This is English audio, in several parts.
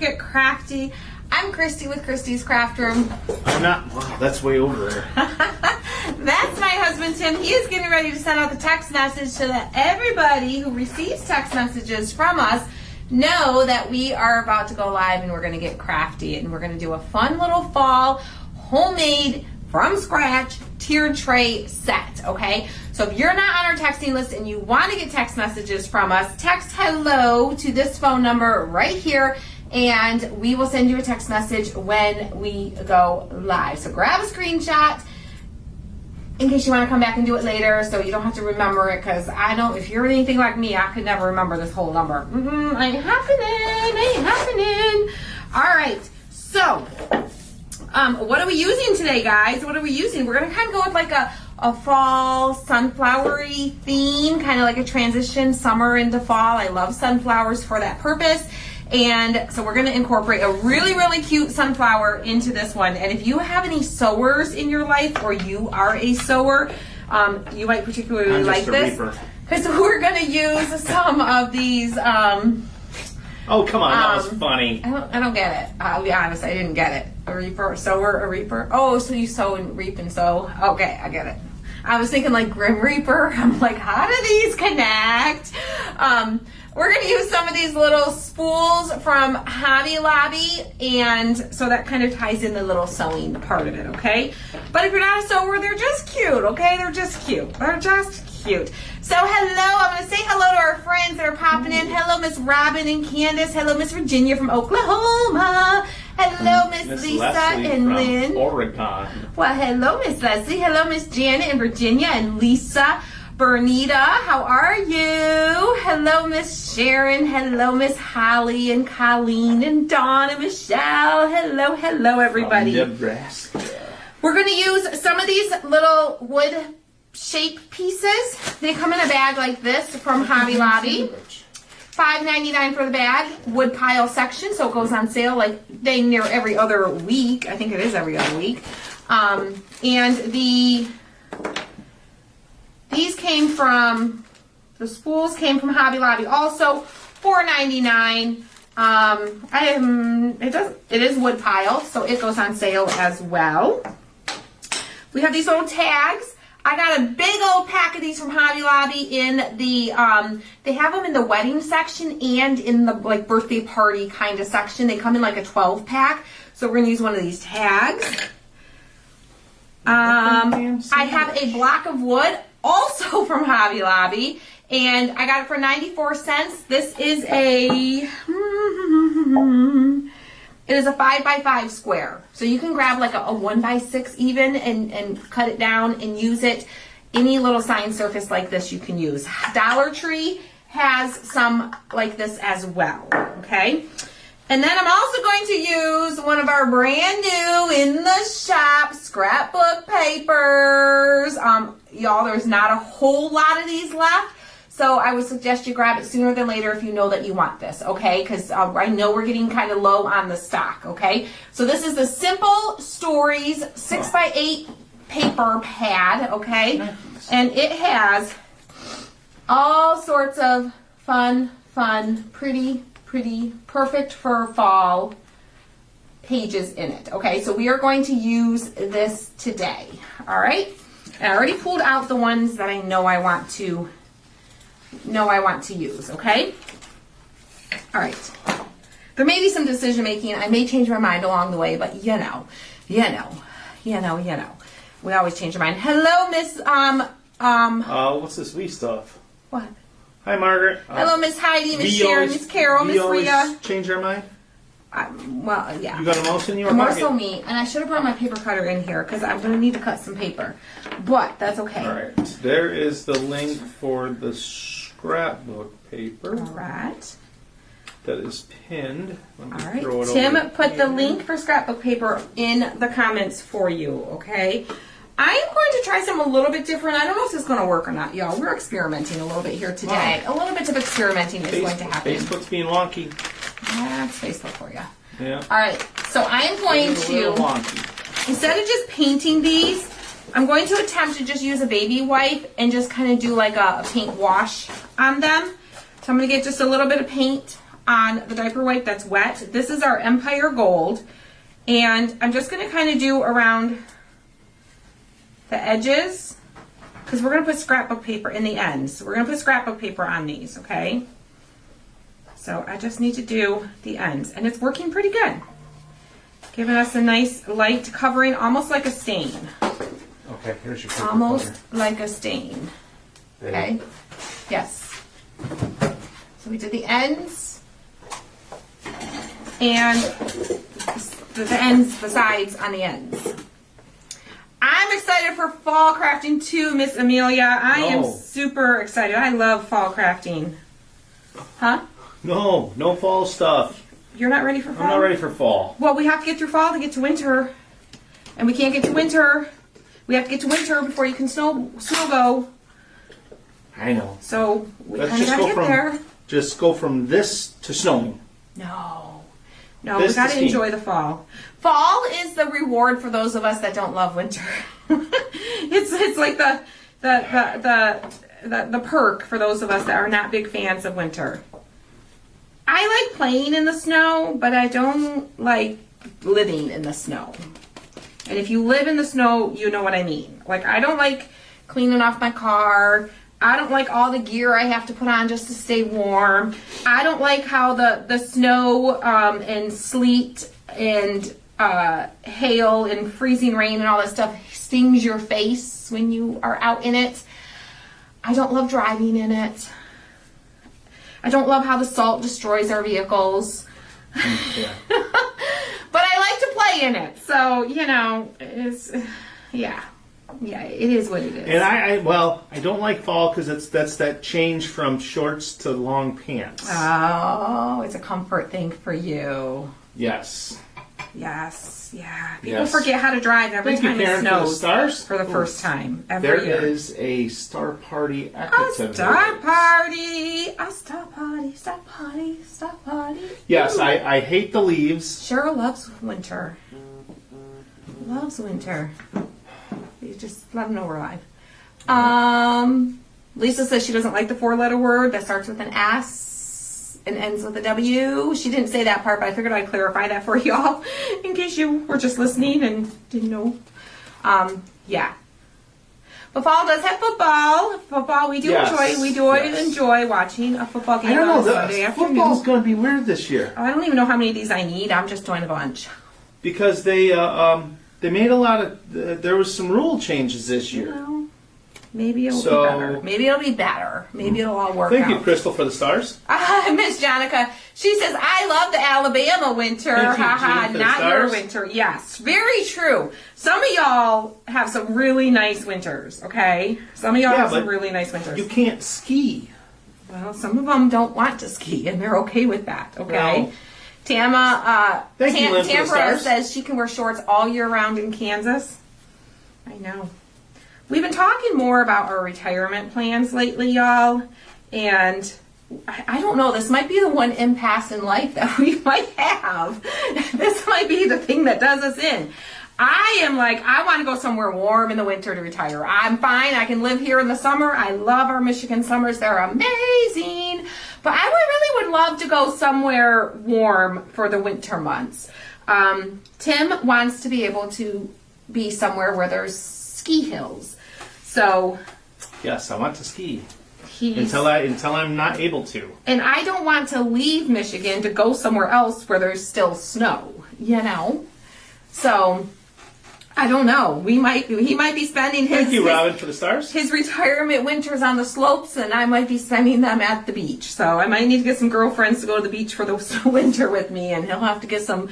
get crafty. I'm Christy with Christy's Craft Room. I'm not. Wow, that's way over there. That's my husband, Tim. He is getting ready to send out the text message so that everybody who receives text messages from us know that we are about to go live and we're going to get crafty and we're going to do a fun little fall homemade from scratch tiered tray set, okay? So if you're not on our texting list and you want to get text messages from us, text hello to this phone number right here and we will send you a text message when we go live. So grab a screenshot in case you want to come back and do it later so you don't have to remember it, because I know if you're anything like me, I could never remember this whole number. Ain't happening. All right, so what are we using today, guys? What are we using? We're going to kind of go with like a fall sunflowery theme, kind of like a transition summer into fall. I love sunflowers for that purpose. And so we're going to incorporate a really, really cute sunflower into this one. And if you have any sewers in your life, or you are a sewer, you might particularly like this. Because we're going to use some of these. Oh, come on, that was funny. I don't get it. I'll be honest, I didn't get it. A reaper, a sower, a reaper. Oh, so you sow and reap and sow. Okay, I get it. I was thinking like Grim Reaper. I'm like, how do these connect? We're going to use some of these little spools from Hobby Lobby, and so that kind of ties in the little sewing part of it, okay? But if you're not a sewer, they're just cute, okay? They're just cute. They're just cute. So hello, I'm going to say hello to our friends that are popping in. Hello, Miss Robin and Candace. Hello, Miss Virginia from Oklahoma. Hello, Miss Lisa and Lynn. Oregon. Well, hello, Miss Leslie. Hello, Miss Janet and Virginia and Lisa. Bernita, how are you? Hello, Miss Sharon. Hello, Miss Holly and Colleen and Dawn and Michelle. Hello, hello, everybody. From Nebraska. We're going to use some of these little wood shape pieces. They come in a bag like this from Hobby Lobby. $5.99 for the bag. Wood pile section, so it goes on sale like dang near every other week. I think it is every other week. And these came from, the spools came from Hobby Lobby also, $4.99. It is wood pile, so it goes on sale as well. We have these little tags. I got a big old pack of these from Hobby Lobby in the, they have them in the wedding section and in the like birthday party kind of section. They come in like a 12 pack. So we're going to use one of these tags. I have a block of wood also from Hobby Lobby, and I got it for 94 cents. This is it is a 5x5 square. So you can grab like a 1x6 even and cut it down and use it. Any little sign surface like this you can use. Dollar Tree has some like this as well, okay? And then I'm also going to use one of our brand new in the shop scrapbook papers. Y'all, there's not a whole lot of these left. So I would suggest you grab it sooner than later if you know that you want this, okay? Because I know we're getting kind of low on the stock, okay? So this is the Simple Stories 6x8 paper pad, okay? Nice. And it has all sorts of fun, pretty, perfect for fall pages in it, okay? So we are going to use this today, all right? And I already pulled out the ones that I know I want to use, okay? All right. There may be some decision making. I may change my mind along the way, but you know. We always change our mind. Hello, Miss what's this wee stuff? What? Hi, Margaret. Hello, Miss Heidi, Miss Sharon, Miss Carol, Miss Rita. Change our mind? Well, yeah. You got a mouse in your pocket? pocket? More so me, and I should have brought my paper cutter in here because I'm going to need to cut some paper, but that's okay. All right. There is the link for the scrapbook paper. All right. That is pinned. All right. Tim put the link for scrapbook paper in the comments for you, okay? I am going to try something a little bit different. I don't know if this is going to work or not, y'all. We're experimenting a little bit here today. A little bit of experimenting is going to happen. Facebook's being wonky. That's Facebook for you. Yeah. All right. So I am going to, instead of just painting these, I'm going to attempt to just use a baby wipe and just kind of do like a paint wash on them. So I'm going to get just a little bit of paint on the diaper wipe that's wet. This is our Empire Gold. And I'm just going to kind of do around the edges, because we're going to put scrapbook paper in the ends. So we're going to put scrapbook paper on these, okay? So I just need to do the ends, and it's working pretty good. Giving us a nice light covering, almost like a stain. Okay, here's your paper Almost cover. like a stain. Okay? Yes. So we did the ends and the ends, the sides on the ends. I'm excited for fall crafting too, Miss Amelia. I am super excited. I love fall crafting. Huh? No fall stuff. You're not ready for fall? I'm not ready for fall. Well, we have to get through fall to get to winter. And we can't get to winter. We have to get to winter before you can snow go. I know. So we Let's kind of just got to go get from there. just go from this to snowing. No, This we got to to enjoy the fall. Fall is the reward for those of us that don't love winter. it's like the perk for those of us that are not big fans of winter. I like playing in the snow, but I don't like living in the snow. And if you live in the snow, you know what I mean. Like, I don't like cleaning off my car. I don't like all the gear I have to put on just to stay warm. I don't like how the snow and sleet and hail and freezing rain and all that stuff stings your face when you are out in it. I don't love driving in it. I don't love how the salt destroys our vehicles. Yeah. But I like to play in it. So, you know, it's, yeah. Yeah, it is what it is. And I don't like fall because that's that change from shorts to long pants. Oh, it's a comfort thing for you. Yes. Yes, yeah. People Yes. forget how to drive every Thank you, time it Karen, for the snows stars. for the first time every There year. is a star party A active. star party, a star party, star party, star party. Yes, Ooh. I hate the leaves. Cheryl loves winter. Loves winter. You just let them know we're live. Lisa says she doesn't like the 4-letter word that starts with an S and ends with a W. She didn't say that part, but I figured I'd clarify that for y'all in case you were just listening and didn't know. Yeah. But fall does have football. Football, we do enjoy watching a football game I don't on know. Sunday afternoon. Football's going to be weird this year I don't even know how many of these I need. I'm just doing a bunch. because they made a lot of. There was some rule changes this year. Well, maybe it'll So- be better. Maybe it'll be better. Maybe it'll all work Thank out. you, Crystal, for the stars. Miss Jonica, she says, I love the Alabama winter. Thank you, Haha, Jean, for the not your stars. winter. Yes, very true. Some of y'all have some really nice winters, okay? Some of y'all have some but really nice winters. You can't ski. Well, some of them don't want to ski, and they're okay with that, okay? No. Tama, Thank you, Lynn, for the Tamara stars. says she can wear shorts all year round in Kansas. I know. We've been talking more about our retirement plans lately, y'all, and I don't know, this might be the one impasse in life that we might have. This might be the thing that does us in. I am like, I want to go somewhere warm in the winter to retire. I'm fine. I can live here in the summer. I love our Michigan summers. They're amazing. But I really would love to go somewhere warm for the winter months. Tim wants to be able to be somewhere where there's ski hills. So Yes, I want to ski he's... until I'm not able to. And I don't want to leave Michigan to go somewhere else where there's still snow, you know? So, I don't know. He might be spending Thank you, Robin, for the stars. his retirement winters on the slopes, and I might be spending them at the beach. So I might need to get some girlfriends to go to the beach for the winter with me, and he'll have to get some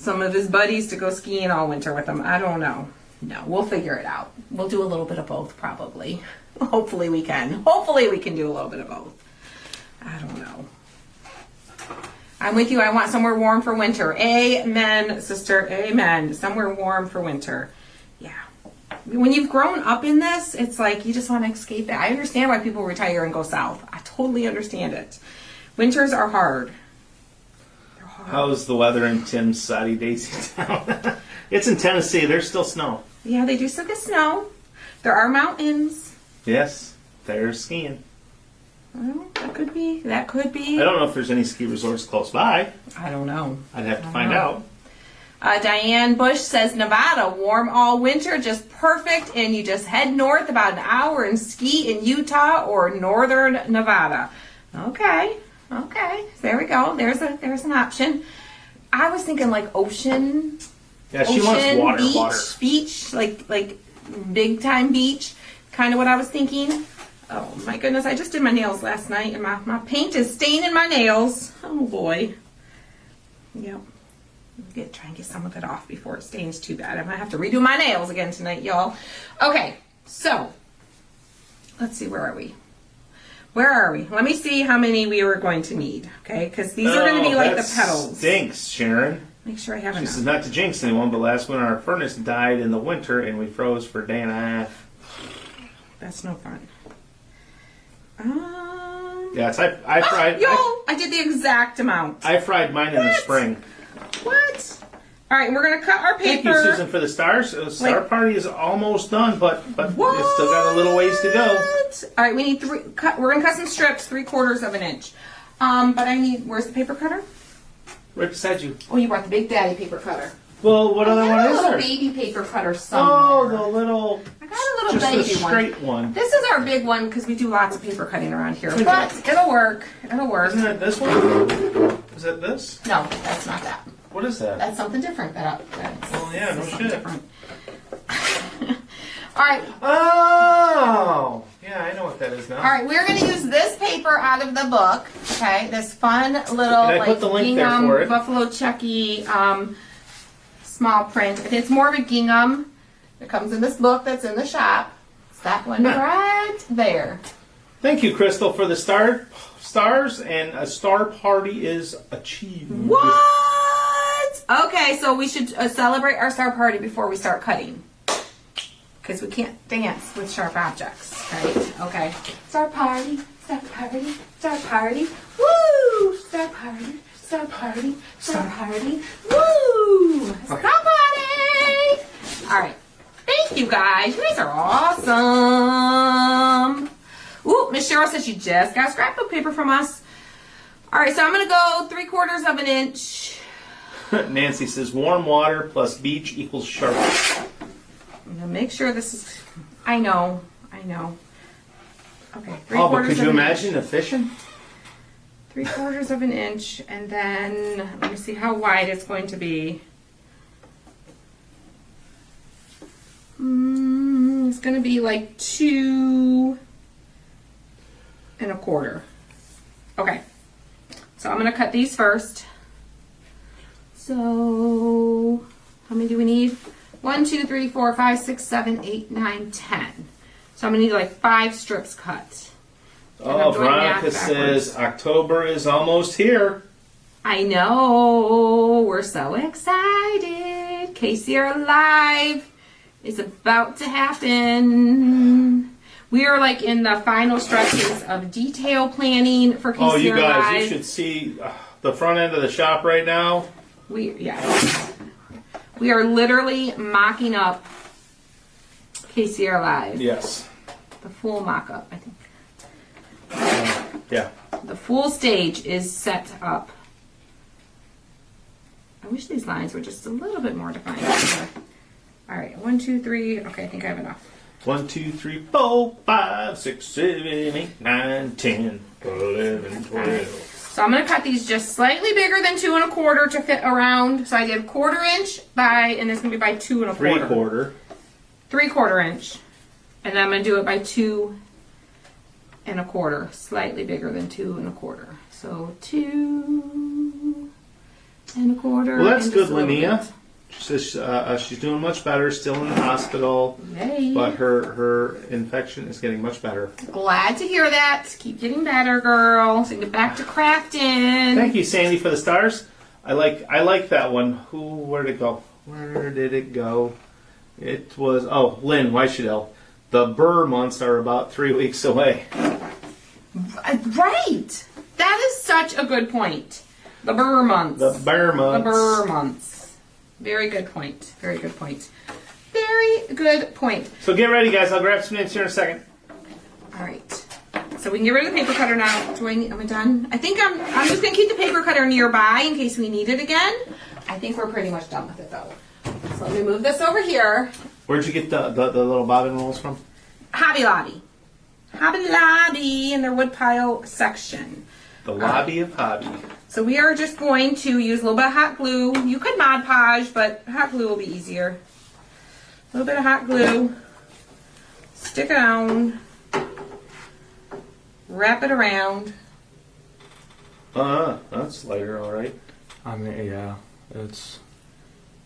of his buddies to go skiing all winter with him. I don't know. No, we'll figure it out. We'll do a little bit of both, probably. Hopefully we can. Hopefully we can do a little bit of both. I don't know. I'm with you. I want somewhere warm for winter. Amen, sister. Amen. Somewhere warm for winter. Yeah. When you've grown up in this, it's like you just want to escape it. I understand why people retire and go south. I totally understand it. Winters are hard. They're hard. How's the weather in Tim's Saudi Daisy town? It's in Tennessee. There's still snow. Yeah, they do still get snow. There are mountains. Yes, there's skiing. Well, that could be. That could be. I don't know if there's any ski resorts close by. I don't know. I'd have to find out. Diane Bush says Nevada, warm all winter, just perfect, and you just head north about an hour and ski in Utah or northern Nevada. Okay, there we go. There's an option. I was thinking like ocean. Yeah, she wants water, beach, like big time beach. Kind of what I was thinking. Oh my goodness! I just did my nails last night, and my paint is staining my nails. Oh boy. Yep. Try and get some of it off before it stains too bad. I might have to redo my nails again tonight, y'all. Okay, so let's see. Where are we? Let me see how many we were going to need. Okay, because these are going to be like the petals. Stinks, Sharon. Make sure I have enough. This is not to jinx anyone, but last winter our furnace died in the winter and we froze for a day and a half. That's no fun. Yes, I fried. I did the exact amount. I fried mine in the spring. What? All right, we're gonna cut our paper. Thank you, Susan, for the stars. The star party is almost done, but it's still got a little ways to go. All right, we need we're gonna cut some strips, 3/4 of an inch. But I need. Where's the paper cutter? Right beside you. Oh, you brought the Big Daddy paper cutter. Well, what other one is there? A little baby paper cutter somewhere. Oh, the little. I got a little just baby a straight one. This is our big one because we do lots of paper cutting around here. But it'll work. It'll work. Isn't it this one? Is it this? No, that's not that. What is that? That's something different. Well, yeah, no shit. Different. All right. Oh, yeah, I know what that is now. All right, we're going to use this paper out of the book. Okay, this fun little I put the link there for it? Buffalo Chucky small print. It's more of a gingham. It comes in this book that's in the shop. It's that one right there. Thank you, Crystal, for the stars, and a star party is achieved. What? Okay, so we should celebrate our star party before we start cutting. Because we can't dance with sharp objects, right? Okay. Star party, star party, star party. Woo! Star party, star party, star party. Woo! Star party! All right. Thank you, guys. You guys are awesome. Ooh, Miss Cheryl says she just got scrapbook paper from us. All right, so I'm going to go 3/4 of an inch. Nancy says warm water plus beach equals sharp. I'm going to make sure this is... I know. Okay, 3/4 Oh, but could you of an imagine the fishing? 3/4 of an inch, and then let me see how wide it's going to be. It's going to be like 2 1/4. Okay, so I'm going to cut these first. So, how many do we need? 1, 2, 3, 4, 5, 6, 7, 8, 9, 10. So I'm going to need like 5 strips cut. Oh, Veronica says October is almost here. I know. We're so excited. KCR Live is about to happen. We are like in the final stretches of detail planning for KCR Live. Oh, you guys, you should see the front end of the shop right now. We are literally mocking up KCR Live. Yes. The full mock-up, I think. Yeah. The full stage is set up. I wish these lines were just a little bit more defined. All right, 1, 2, 3. Okay, I think I have enough. 1, 2, 3, 4, 5, 6, 7, 8, 9, 10, 11, 12. So I'm going to cut these just slightly bigger than 2 1/4 to fit around. So I did 1/4 inch and it's going to be by 2 1/4. 3/4. 3/4 inch. And then I'm going to do it by 2 1/4. Slightly bigger than 2 1/4. So 2 1/4. Well, that's good, Linnea. She says she's doing much better, still in the hospital, Yay. but her infection is getting much better. Glad to hear that. Keep getting better, girl. So get back to crafting. Thank you, Sandy, for the stars. I like that one. Where'd it go? Where did it go? It was Lynn Weishadel. The Burr months are about 3 weeks away. Right. That is such a good point. The Burr months. The Burr months. The Burr months. Very good point. Very good point. Very good point. So get ready, guys. I'll grab some names here in a second. All right. So we can get rid of the paper cutter now. Am I done? I think I'm just gonna keep the paper cutter nearby in case we need it again. I think we're pretty much done with it though. So let me move this over here. Where'd you get the little bobbin rolls from? Hobby Lobby. Hobby Lobby in their woodpile section. The lobby of hobby. So we are just going to use a little bit of hot glue. You could Mod Podge, but hot glue will be easier. A little bit of hot glue. Stick it on. Wrap it around. That's lighter, all right. I mean, yeah, it's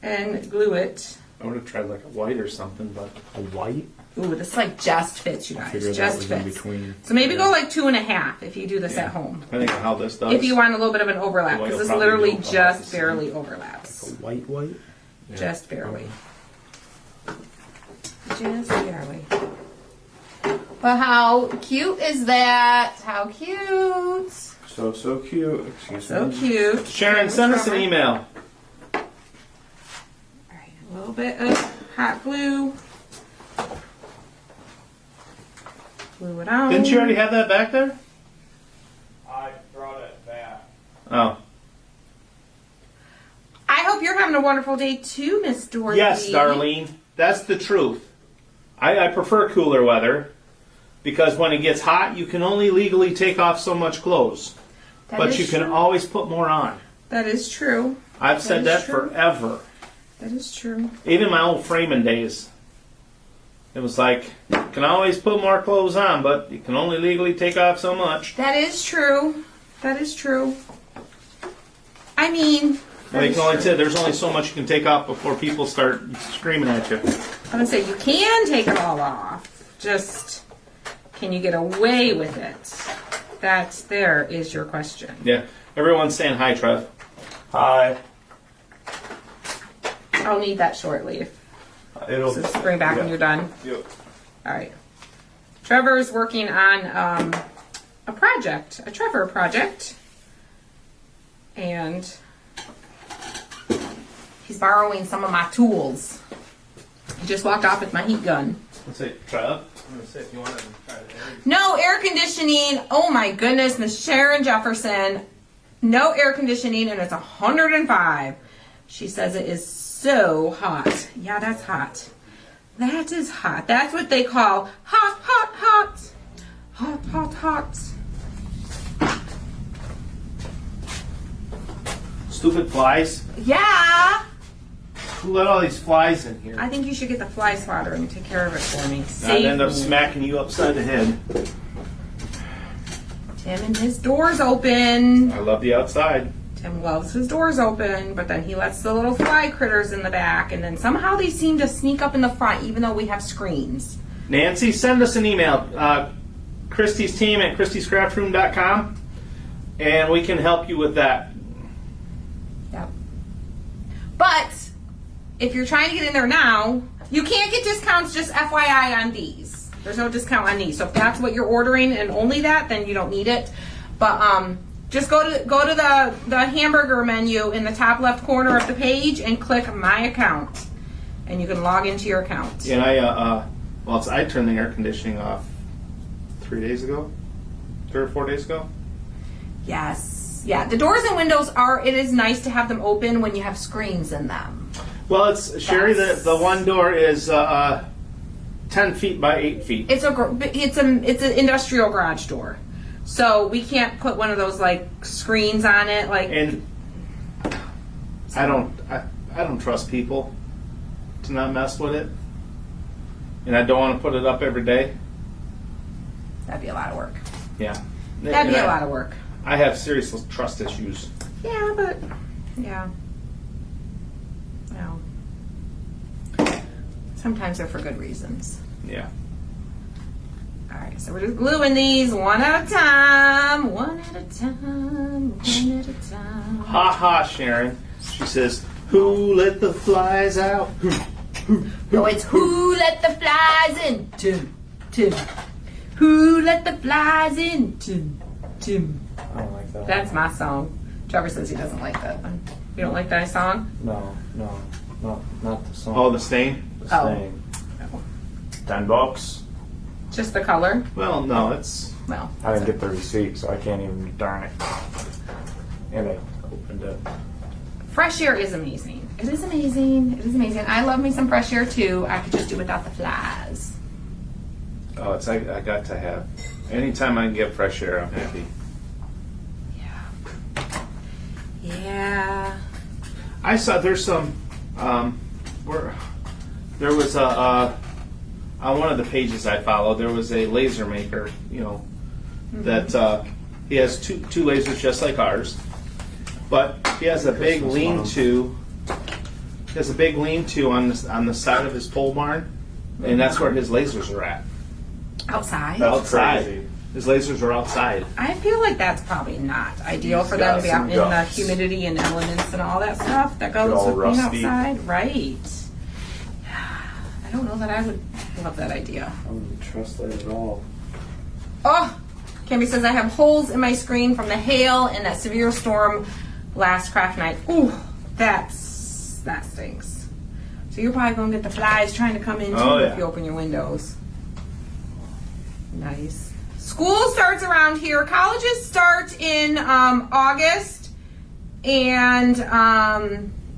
And glue it. I would have tried like a white or something, but a white. Ooh, this like just fits, you guys. Figured that Just was in fits. between. So maybe go like 2.5 if you do this at home. depending on how this does. If you want a little bit of an overlap, Well, because you'll this probably literally do about just the same. barely A overlaps. white. Yeah. Just barely. Just barely. But how cute is that? How cute. So cute. Excuse So me. cute. Sharon, send us an email. All right, a little bit of hot glue. Glue it on. Didn't you already have that back there? I brought it back. Oh. I hope you're having a wonderful day too, Miss Dorothy. Yes, Darlene. That's the truth. I prefer cooler weather because when it gets hot, you can only legally take off so much clothes. That But is you can true. always put more on. That is true. I've said is that true. forever. That is true. Even my old framing days. It was like, you can always put more clothes on, but you can only legally take off so much. That is true. That is true. I mean, Well, you can only there's only so much you can take off before people start screaming at you. I'm gonna say you can take it all off. Just, can you get away with it? That there is your question. Yeah. Everyone's saying hi, Trev. Hi. I'll need that shortly. It'll. So just bring back when you're done. Yep. All right. Trevor's working on a project, a Trevor project, and he's borrowing some of my tools. He just walked off with my heat gun. Let's say Trev. I'm gonna say if you want to try to No air conditioning. Oh my goodness, Miss Sharon Jefferson. No air conditioning, and it's 105. She says it is so hot. Yeah, that's hot. That is hot. That's what they call hot, hot, hot. Hot, hot, hot. Stupid flies. Yeah. Who let all these flies in here? I think you should get the fly swatter and take care of it for me. I'd Save end up me. smacking you upside the head. Tim and his doors open. I love the outside. Tim loves his doors open, but then he lets the little fly critters in the back, and then somehow they seem to sneak up in the front, even though we have screens. Nancy, send us an email. Christy's team at christyscraftroom.com, and we can help you with that. Yep. But if you're trying to get in there now, you can't get discounts, just FYI on these. There's no discount on these. So if that's what you're ordering and only that, then you don't need it. But just go to the hamburger menu in the top left corner of the page and click My Account, and you can log into your account. And I turned the air conditioning off 3 days ago, 3 or 4 days ago. Yes. Yeah. The doors and windows it is nice to have them open when you have screens in them. Well, it's Sherry. The one door is 10 feet by 8 feet. It's an industrial garage door. So we can't put one of those like screens on it, like. And I don't trust people to not mess with it, and I don't want to put it up every day. That'd be a lot of work. Yeah, That'd be a lot of work. I have serious trust issues. Yeah, but yeah. No. Sometimes they're for good reasons. Yeah. All right, so we're just gluing these one at a time, one at a time, one at a time. Ha ha, Sharon. She says, "Who let the flies out?" No, it's who let the flies in? Tim. Who let the flies in? Tim. I don't like that. That's my song. Trevor says he doesn't like that one. You don't like that song? No, not the song. Oh, the stain. The Oh. thing. $10. Just the color? Well, no, it's Well, I didn't get the receipt, so I can't even, darn it. And I opened it. fresh air is amazing. It is amazing. It is amazing. I love me some fresh air too. I could just do without the flies. oh, it's I got to have. Anytime I can get fresh air, I'm happy. Yeah. I saw there's some where there was a on one of the pages I follow there was a laser maker, that he has two lasers just like ours, but he has a big lean-to. He has a big lean-to on the side of his pole barn, and that's where his lasers are at. Outside? That's Outside. crazy. His lasers are outside. I feel like that's probably not ideal for He's them got to be out some in the guts. humidity and elements and all that stuff that goes all with being rusty. outside. Right. I don't know that I would love that idea. I wouldn't trust that at all. Oh, Kimmy says I have holes in my screen from the hail and that severe storm last craft night. Ooh, that stinks. So you're probably going to get the flies trying to come in too Oh, if yeah. you open your windows. Nice. School starts around here. Colleges start in August, and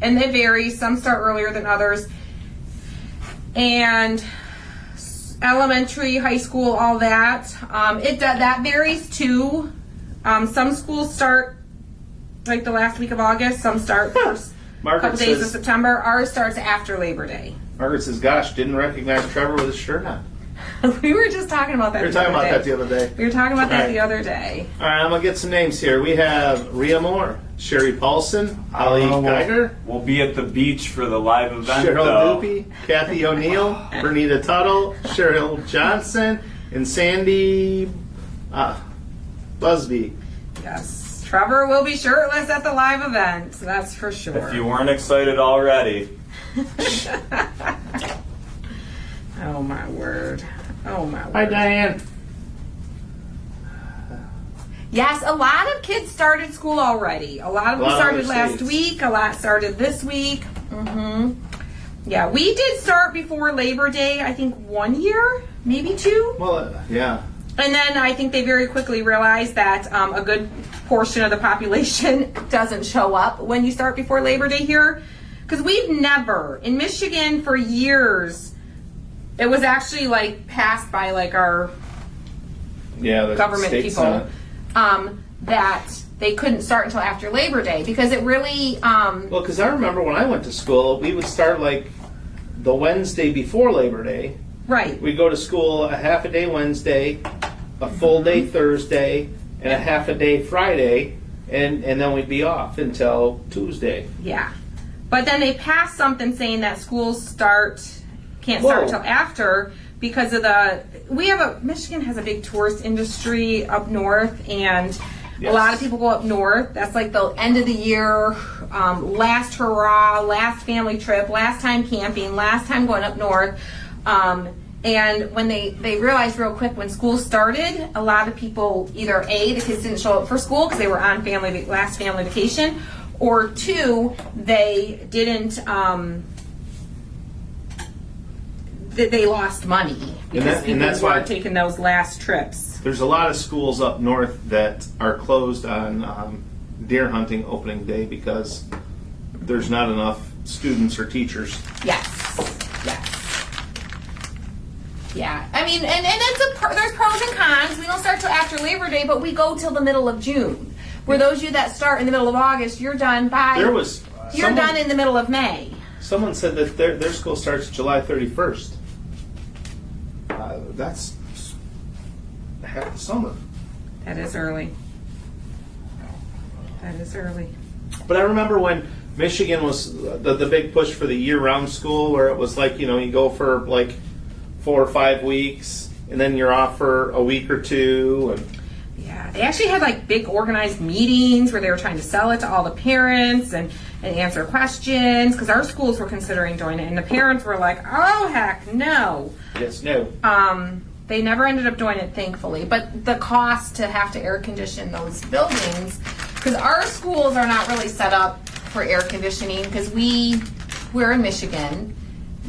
they vary. Some start earlier than others. And elementary, high school, all that. That varies too. Some schools start like the last week of August. Some start first Margaret couple days of says, September. Ours starts after Labor Day. Margaret says, "Gosh, didn't recognize Trevor with his shirt on." We were just talking about that. We were talking about that the other day. We were talking about that Right. the other day. All right, I'm gonna get some names here. We have Rhea Moore, Sherry Paulson, Holly Geiger, We'll be at the beach for the live event, Cheryl though. Doopy, Kathy O'Neill, Bernita Tuttle, Cheryl Johnson, and Sandy Busby. Yes, Trevor will be shirtless at the live event. That's for sure. If you weren't excited already. Oh my word. Oh my word. Hi, Diane. Yes, a lot of kids started school already. A lot of them A lot of started other last states. week. A lot started this week. Yeah, we did start before Labor Day, I think 1 year, maybe 2. Well, yeah. And then I think they very quickly realized that a good portion of the population doesn't show up when you start before Labor Day here. Because we've never, in Michigan for years, it was actually like passed by like our Yeah, the government state people senate. that they couldn't start until after Labor Day because it really Well, because I remember when I went to school, we would start like the Wednesday before Labor Day. right. We'd go to school a half a day Wednesday, a full day Thursday, and a half a day Friday, and then we'd be off until Tuesday. Yeah. But then they passed something saying that schools can't start Whoa. until after because of Michigan has a big tourist industry up north, and Yes. a lot of people go up north. That's like the end of the year, last hurrah, last family trip, last time camping, last time going up north. And when they realized real quick when school started, a lot of people either A, the kids didn't show up for school because they were on last family vacation, or 2, they didn't, they lost money because people that's why- weren't taking those last trips. There's a lot of schools up north that are closed on deer hunting opening day because there's not enough students or teachers. Yes. Yeah, I mean, and there's pros and cons. We don't start till after Labor Day, but we go till the middle of June. Where those of you that start in the middle of August, you're done by. You're done in the middle of May. Someone said that their school starts July 31st. That's half the summer. That is early. But I remember when Michigan was the big push for the year-round school, where it was like, you go for like 4 or 5 weeks, and then you're off for a week or 2. And Yeah, they actually had like big organized meetings where they were trying to sell it to all the parents and answer questions because our schools were considering doing it, and the parents were like, "Oh heck, no." yes, no. They never ended up doing it, thankfully. But the cost to have to air condition those buildings, because our schools are not really set up for air conditioning because we're in Michigan.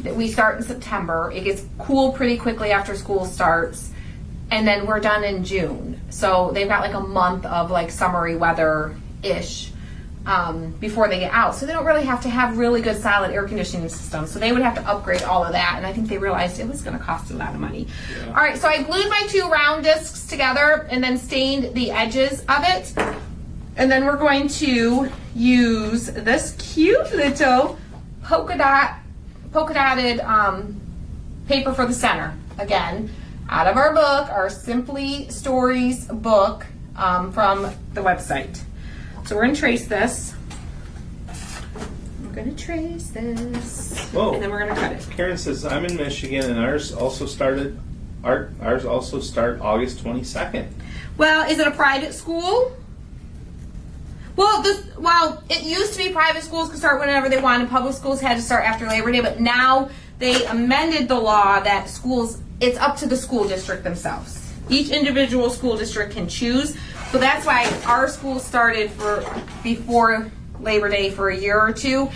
We start in September. It gets cool pretty quickly after school starts. and then we're done in June. So they've got like a month of like summery weather-ish before they get out. So they don't really have to have really good solid air conditioning systems. So they would have to upgrade all of that. And I think they realized it was going to cost a lot of money. Yeah. All right, so I glued my 2 round discs together and then stained the edges of it. And then we're going to use this cute little polka dotted paper for the center. Again, out of our book, our Simply Stories book from the website. So we're going to trace this. We're going to trace this. Whoa. And then we're going to cut it. Karen says, I'm in Michigan and ours also start August 22nd. Well, is it a private school? Well, it used to be private schools could start whenever they wanted. Public schools had to start after Labor Day, but now they amended the law that schools, it's up to the school district themselves. Each individual school district can choose. So that's why our school started before Labor Day for a year or two,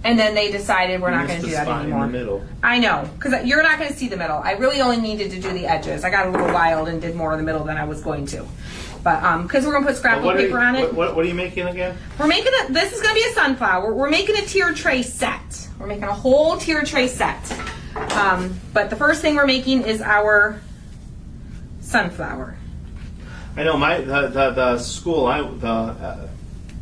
and then they decided we're not going to do that anymore. In the middle. I know, because you're not going to see the middle. I really only needed to do the edges. I got a little wild and did more of the middle than I was going to. But because we're going to put scrapbook paper on it. What are you making again? We're making this is going to be a sunflower. We're making a tier tray set. We're making a whole tier tray set. But the first thing we're making is our sunflower. I know the school the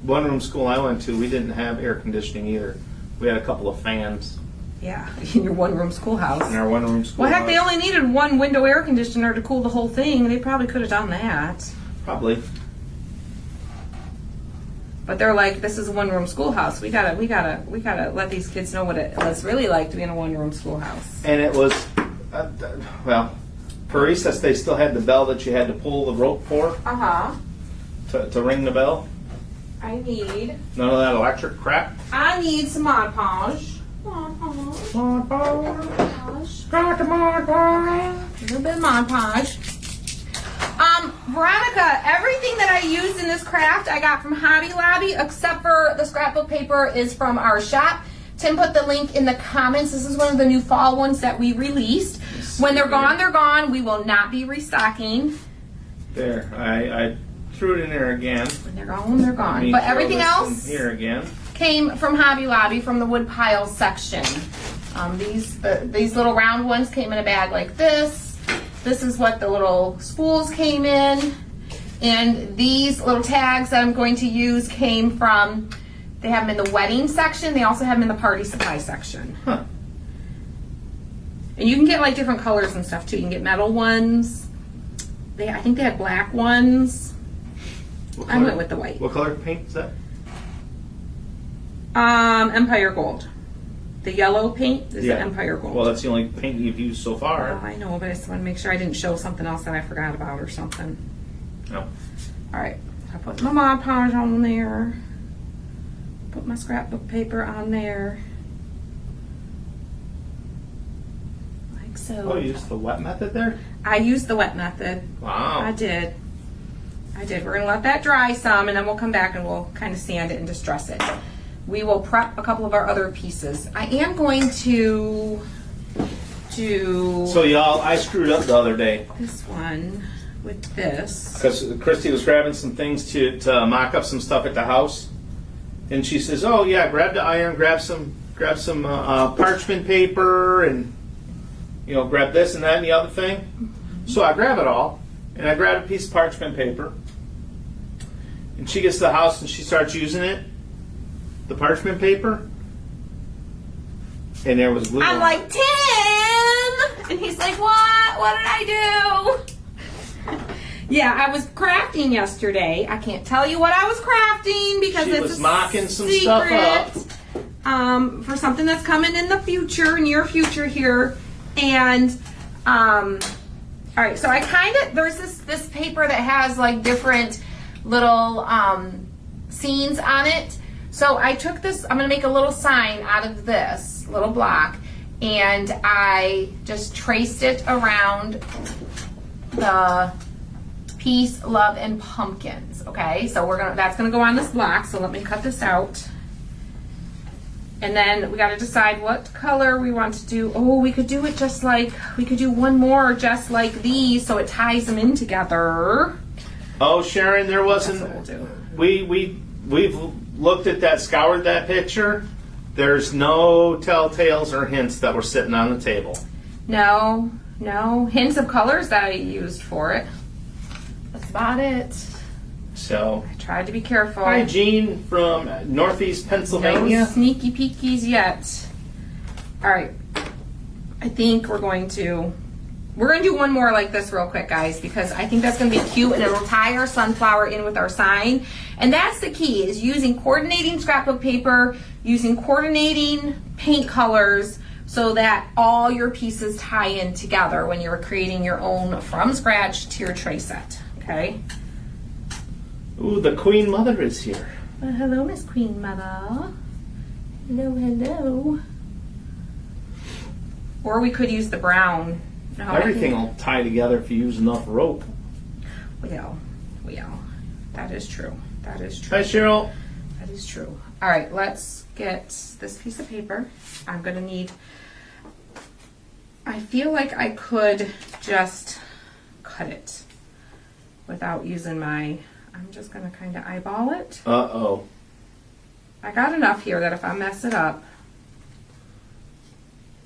one-room school I went to, we didn't have air conditioning either. We had a couple of fans. Yeah, in your one-room schoolhouse. In our one-room school. Well, heck, they only needed one window air conditioner to cool the whole thing. They probably could have done that. Probably. But they're like, this is a one-room schoolhouse. We gotta let these kids know what it's really like to be in a one-room schoolhouse. And it was, for recess they still had the bell that you had to pull the rope for to ring the bell. I need None of that electric crap. some Mod Podge. Mod Podge. Got the Mod Podge. A little bit of Mod Podge. Veronica, everything that I used in this craft I got from Hobby Lobby, except for the scrapbook paper is from our shop. Tim put the link in the comments. This is one of the new fall ones that we released. When they're gone, they're gone. We will not be restocking. There, I threw it in there again. When they're gone, they're gone. But everything else here again came from Hobby Lobby from the wood pile section. These little round ones came in a bag like this. This is what the little spools came in. And these little tags that I'm going to use came from, they have them in the wedding section. They also have them in the party supply section. Huh. And you can get like different colors and stuff too. You can get metal ones. I think they had black ones. I went with the white. What color paint is that? Empire Gold. The yellow paint is the Empire Gold. Well, that's the only paint you've used so far. I know, but I just want to make sure I didn't show something else that I forgot about or something. No. All right, I put my Mod Podge on there. Put my scrapbook paper on there. Like so. Oh, you used the wet method there? I used the wet method. Wow. I did. We're going to let that dry some, and then we'll come back and we'll kind of sand it and distress it. We will prep a couple of our other pieces. I am going to do... So y'all, I screwed up the other day. This one with this. Because Christy was grabbing some things to mock up some stuff at the house. And she says, oh yeah, grab the iron, grab some parchment paper, and grab this and that and the other thing. So I grab it all, and I grab a piece of parchment paper. And she gets to the house and she starts using it. The parchment paper, and there was glue. I'm like, Tim! And he's like, what? What did I do? Yeah, I was crafting yesterday. I can't tell you what I was crafting because she it's was a mocking some secret, stuff up. For something that's coming in the future, near future here. And, all right, so there's this paper that has like different little scenes on it. So I took this, I'm going to make a little sign out of this little block, and I just traced it around the peace, love, and pumpkins. Okay, so that's going to go on this block. So let me cut this out. And then we got to decide what color we want to do. Oh, we could do it just like, we could do one more just like these so it ties them in together. Oh, Sharon, there wasn't. That's what we'll do. We've looked at that, scoured that picture. There's no telltales or hints that were sitting on the table. No hints of colors that I used for it. That's about it. So, I tried to be careful. hi, Jean from Northeast Pennsylvania. No sneaky peekies yet. All right. I think we're going to do one more like this real quick, guys, because I think that's going to be cute, and it'll tie our sunflower in with our sign. And that's the key, is using coordinating scrapbook paper, using coordinating paint colors, so that all your pieces tie in together when you're creating your own from scratch tier tray set. Okay. Ooh, the Queen Mother is here. Well, hello, Miss Queen Mother. Hello. Or we could use the brown. No, Everything will tie together if you use enough rope. Well. That is true. Hi, Cheryl. That is true. All right, let's get this piece of paper. I'm going to need, I feel like I could just cut it without using I'm just going to kind of eyeball it. Uh-oh. I got enough here that if I mess it up.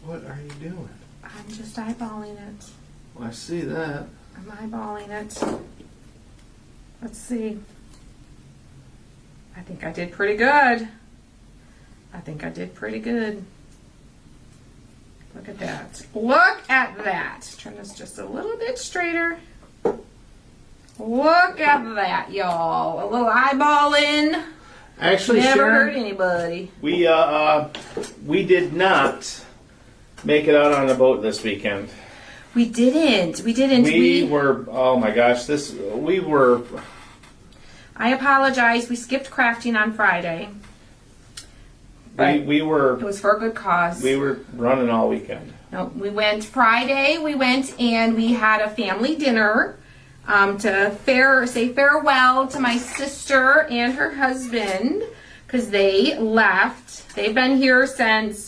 What are you doing? I'm just eyeballing it. Well, I see that. I'm eyeballing it. Let's see. I think I did pretty good. Look at that. Look at that. Turn this just a little bit straighter. Look at that, y'all. A little eyeballing. Actually, Never Sharon, hurt anybody. we did not make it out on a boat this weekend. We didn't. We were, oh my gosh, I apologize. We skipped crafting on Friday. But we were, it was for a good cause. we were running all weekend. No, we went Friday. We went and we had a family dinner to say farewell to my sister and her husband because they left. They've been here since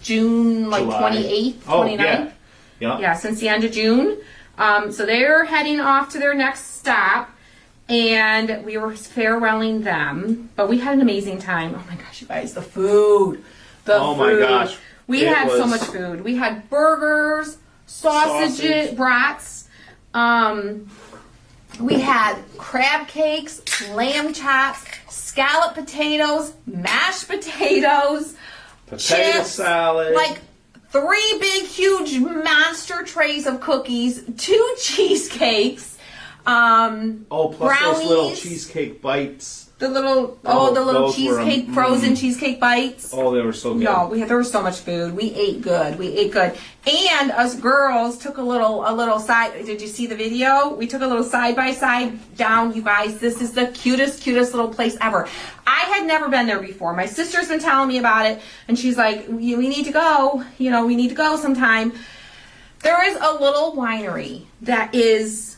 June, like July. 28th, Oh, 29th. Yeah. Yeah, since the end of June. So they're heading off to their next stop. And we were farewelling them, but we had an amazing time. Oh my gosh, you guys, the food. Oh my gosh. We had so much food. We had burgers, sausages, brats. We had crab cakes, lamb chops, scalloped potatoes, mashed potatoes, Potato chips, salad. like 3 big, huge monster trays of cookies, 2 cheesecakes. Plus brownies, those little cheesecake bites. the little those cheesecake, were, frozen cheesecake bites. Oh, they were so good. No, there was so much food. We ate good. And us girls took a little side. Did you see the video? We took a little side by side down. You guys, this is the cutest little place ever. I had never been there before. My sister's been telling me about it, and she's like, we need to go. We need to go sometime. There is a little winery that is.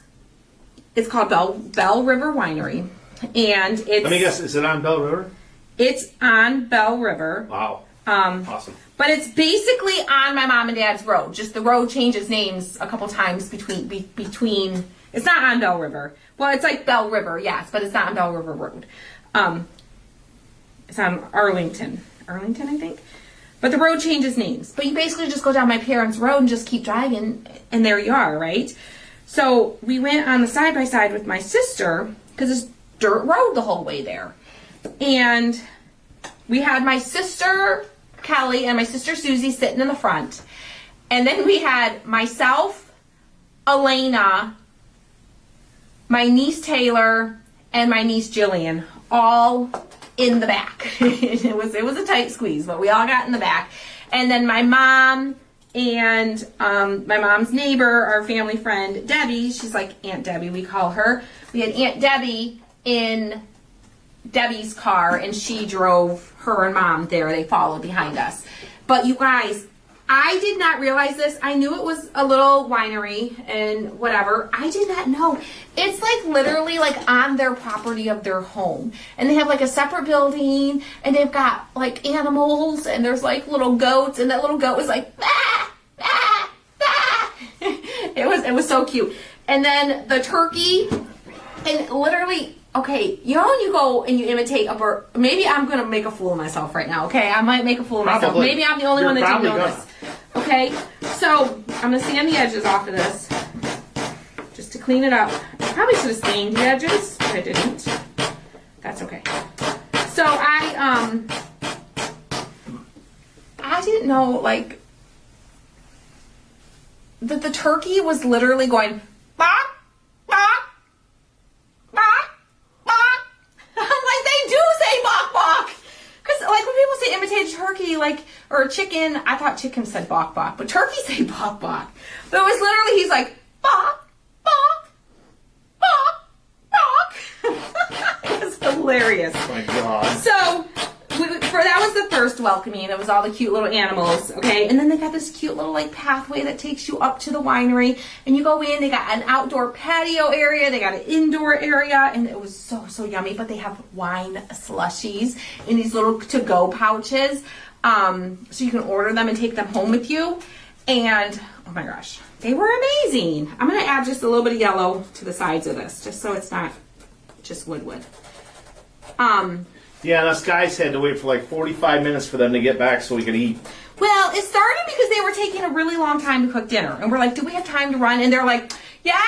It's called Bell River Winery, and it's. Let me guess. Is it on Bell River? It's on Bell River. Wow. Awesome. But it's basically on my mom and dad's road. Just the road changes names a couple times between. It's not on Bell River. Well, it's like Bell River, yes, but it's not on Bell River Road. It's on Arlington, I think. But the road changes names. But you basically just go down my parents' road and just keep driving, and there you are, right? So we went on the side-by-side with my sister because it's dirt road the whole way there. And we had my sister Kelly and my sister Susie sitting in the front. And then we had myself, Elena, my niece Taylor, and my niece Jillian all in the back. It was a tight squeeze, but we all got in the back. And then my mom and my mom's neighbor, our family friend, Debbie, she's like Aunt Debbie, we call her. We had Aunt Debbie in Debbie's car, and she drove her and mom there. They followed behind us. But you guys, I did not realize this. I knew it was a little winery and whatever. I did not know. It's like literally like on their property of their home. And they have like a separate building and they've got like animals and there's like little goats and that little goat was like, ah, ah, ah. It was so cute. And then the turkey and literally, okay, you know when you go and you imitate a bird, maybe I'm going to make a fool of myself right now, okay? I might make a fool of myself. Probably. Maybe I'm the only one that didn't know this. Okay, so I'm going to sand the edges off of this just to clean it up. I probably should have stained the edges, but I didn't. That's okay. So I didn't know, like, that the turkey was literally going, bok, bok, bok, bok. I'm like, they do say bok, bok. Because, like, when people say imitate turkey, like, or chicken, I thought chicken said bok, bok, but turkeys say bok, bok. But it was literally, he's like, bok, bok, bok, bok. It was hilarious. Oh my God. So, that was the first welcoming. It was all the cute little animals, okay? And then they got this cute little, like, pathway that takes you up to the winery. And you go in, they got an outdoor patio area, they got an indoor area, and it was so, so yummy. But they have wine slushies in these little to-go pouches. So you can order them and take them home with you. And, oh my gosh, they were amazing. I'm going to add just a little bit of yellow to the sides of this, just so it's not just wood. Yeah, and us guys had to wait for like 45 minutes for them to get back so we could eat. Well, it started because they were taking a really long time to cook dinner. And we're like, do we have time to run? And they're like, yeah,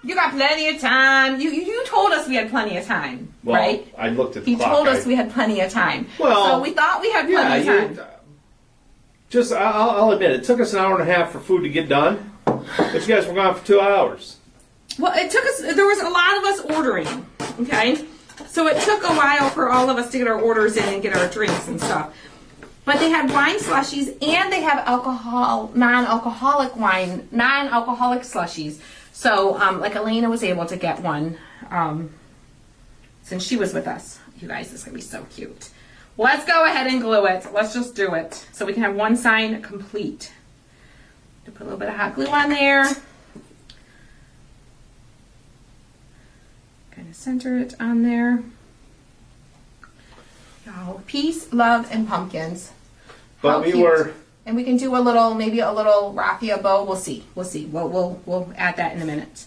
you got plenty of time. You told us we had plenty of time, Well, right? I looked at the You clock. told us we had plenty of time. Well, so we thought we had plenty of time. I'll admit, it took us an hour and a half for food to get done. But you guys were gone for 2 hours. Well, it took us, there was a lot of us ordering, okay? So it took a while for all of us to get our orders in and get our drinks and stuff. But they had wine slushies and they have non-alcoholic wine, non-alcoholic slushies. So, like Elena was able to get one since she was with us. You guys, this is going to be so cute. Let's go ahead and glue it. Let's just do it. So we can have one sign complete. Put a little bit of hot glue on there. Kind of center it on there. Oh, peace, love, and pumpkins. But How we cute. were... And we can do a little, maybe a little raffia bow. We'll see. We'll see. We'll add that in a minute.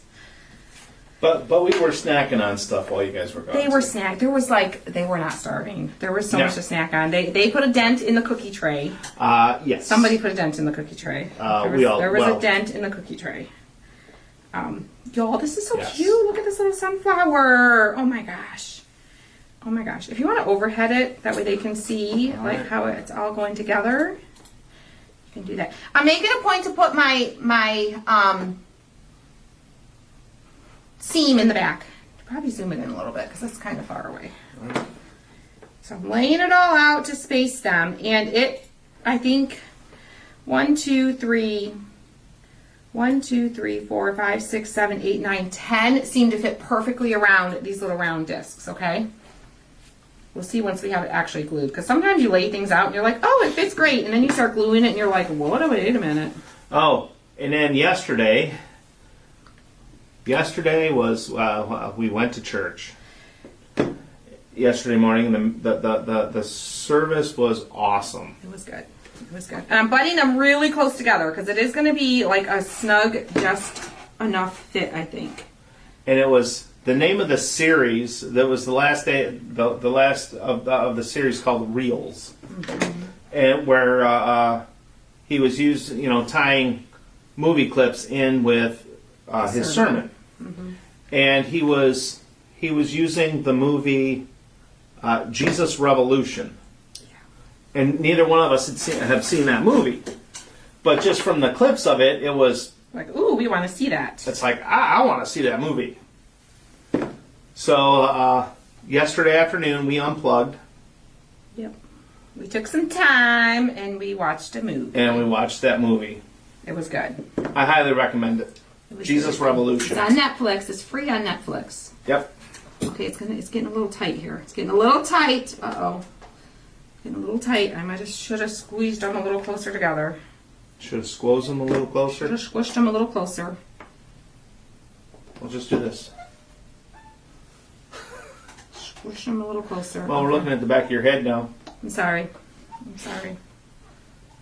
But we were snacking on stuff while you guys were gone. They were snack. There was like, they were not starving. There was so Yeah. much to snack on. They put a dent in the cookie tray. Yes. Somebody put a dent in the cookie tray. There was a dent in the cookie tray. Y'all, this is so Yes. cute. Look at this little sunflower. Oh my gosh. Oh my gosh. If you want to overhead it, that way they can see like how it's all going together, you can do that. I'm making a point to put my seam in the back. Probably zoom it in a little bit because that's kind of far away. So I'm laying it all out to space them, and I think 1, 2, 3, 4, 5, 6, 7, 8, 9, 10 seem to fit perfectly around these little round discs, okay? We'll see once we have it actually glued, because sometimes you lay things out and you're like, oh, it fits great, and then you start gluing it and you're like, wait a minute. Oh, and then yesterday was we went to church. Yesterday morning, the service was awesome. It was good. It was good. And I'm butting them really close together because it is going to be like a snug, just enough fit, I think. And it was the name of the series. That was the last day, the last of the series called Reels, and where he was tying movie clips in with his sermon, and he was using the movie Jesus Revolution. And neither one of us have seen that movie. But just from the clips of it, it was... like, ooh, we want to see that. It's like, I want to see that movie. So, yesterday afternoon, we unplugged. Yep. We took some time, and we watched a movie. And we watched that movie. It was good. I highly recommend it. Jesus good. Revolution. It's on Netflix. It's free on Netflix. Yep. Okay, it's getting a little tight here. It's getting a little tight. Uh-oh. Getting a little tight. I should have squeezed them a little closer together. Should have squoze them a little closer. Just squished them a little closer. We'll just do this. Squish them a little closer. Well, we're looking at the back of your head now. I'm sorry. I'm sorry.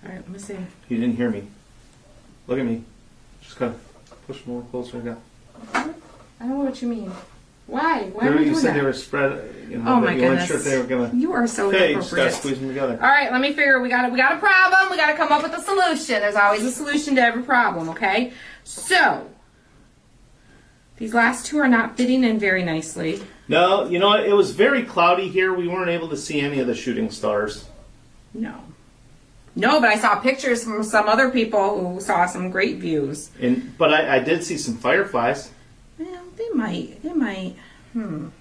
All right, let me see. You didn't hear me. Look at me. Just gotta push them a little closer. Again. I don't know what you mean. Why? Why are we You doing said that? they were spread. You know, Oh my you weren't goodness. sure if they were gonna. You are so Okay, you just gotta inappropriate. squeeze them together. All right, let me figure. We got a problem. We got to come up with a solution. There's always a solution to every problem. Okay. So these last two are not fitting in very nicely. No, you know what? It was very cloudy here. We weren't able to see any of the shooting stars. No. No, but I saw pictures from some other people who saw some great views. But I did see some fireflies. Well, they might. So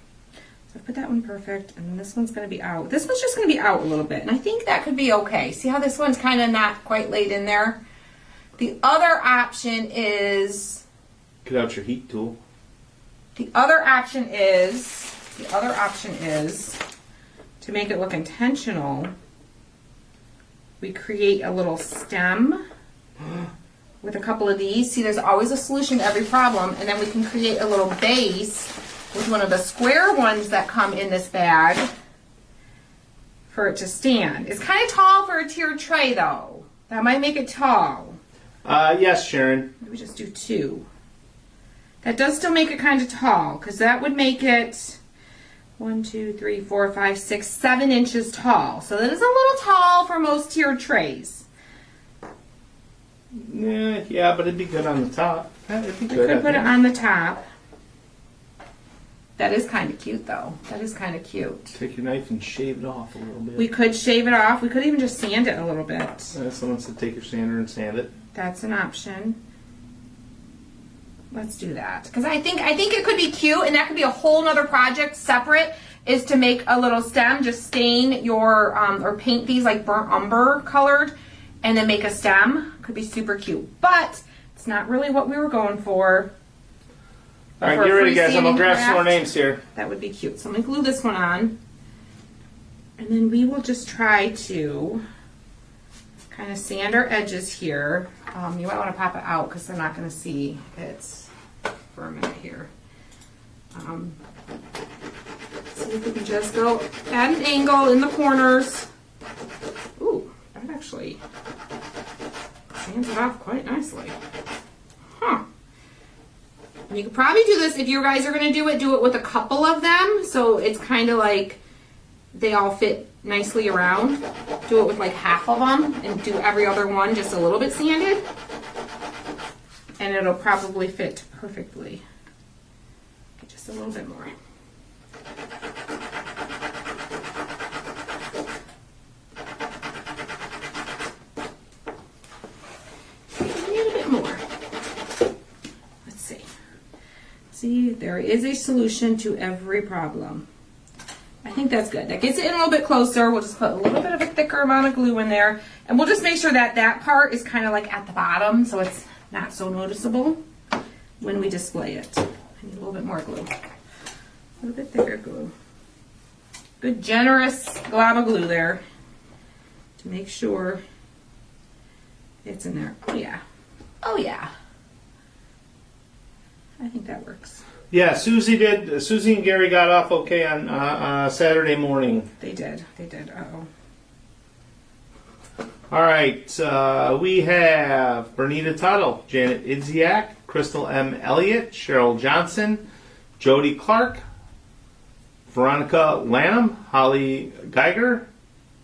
I put that one perfect, and this one's going to be out. This one's just going to be out a little bit, and I think that could be okay. See how this one's kind of not quite laid in there? The other option is... Get out your heat tool. The other option is to make it look intentional. We create a little stem with a couple of these. See, there's always a solution to every problem, and then we can create a little base with one of the square ones that come in this bag for it to stand. It's kind of tall for a tiered tray, though. That might make it tall. Yes, Sharon. Maybe just do two. That does still make it kind of tall, because that would make it 1, 2, 3, 4, 5, 6, 7 inches tall. So that is a little tall for most tiered trays. Yeah, but it'd be good on the top. It'd be We good. could put it on the top. That is kind of cute, though. That is kind of cute. Take your knife and shave it off a little bit. We could shave it off. We could even just sand it a little bit. Someone said take your sander and sand it. That's an option. Let's do that. Because I think it could be cute, and that could be a whole nother project separate, is to make a little stem. Just stain your, or paint these like burnt umber colored, and then make a stem. Could be super cute. But it's not really what we were going for. All right, get ready, guys. I'm going to grab some more names here. That would be cute. So I'm going to glue this one on. And then we will just try to kind of sand our edges here. You might want to pop it out because they're not going to see it for a minute here. See if we can just go at an angle in the corners. Ooh, that actually sands it off quite nicely. Huh. And you could probably do this, if you guys are going to do it with a couple of them, so it's kind of like they all fit nicely around. Do it with like half of them and do every other one just a little bit sanded, and it'll probably fit perfectly. Just a little bit more. See, there is a solution to every problem. I think that's good. That gets it in a little bit closer. We'll just put a little bit of a thicker amount of glue in there. And we'll just make sure that that part is kind of like at the bottom, so it's not so noticeable when we display it. I need a little bit more glue. A little bit thicker glue. Good generous glob of glue there to make sure it's in there. Oh yeah. Oh yeah. I think that works. Yeah, Susie and Gary got off okay on Saturday morning. They did. They did. Uh-oh. All right. We have Bernita Tuttle, Janet Idziak, Crystal M. Elliott, Cheryl Johnson, Jody Clark, Veronica Lanham, Holly Geiger,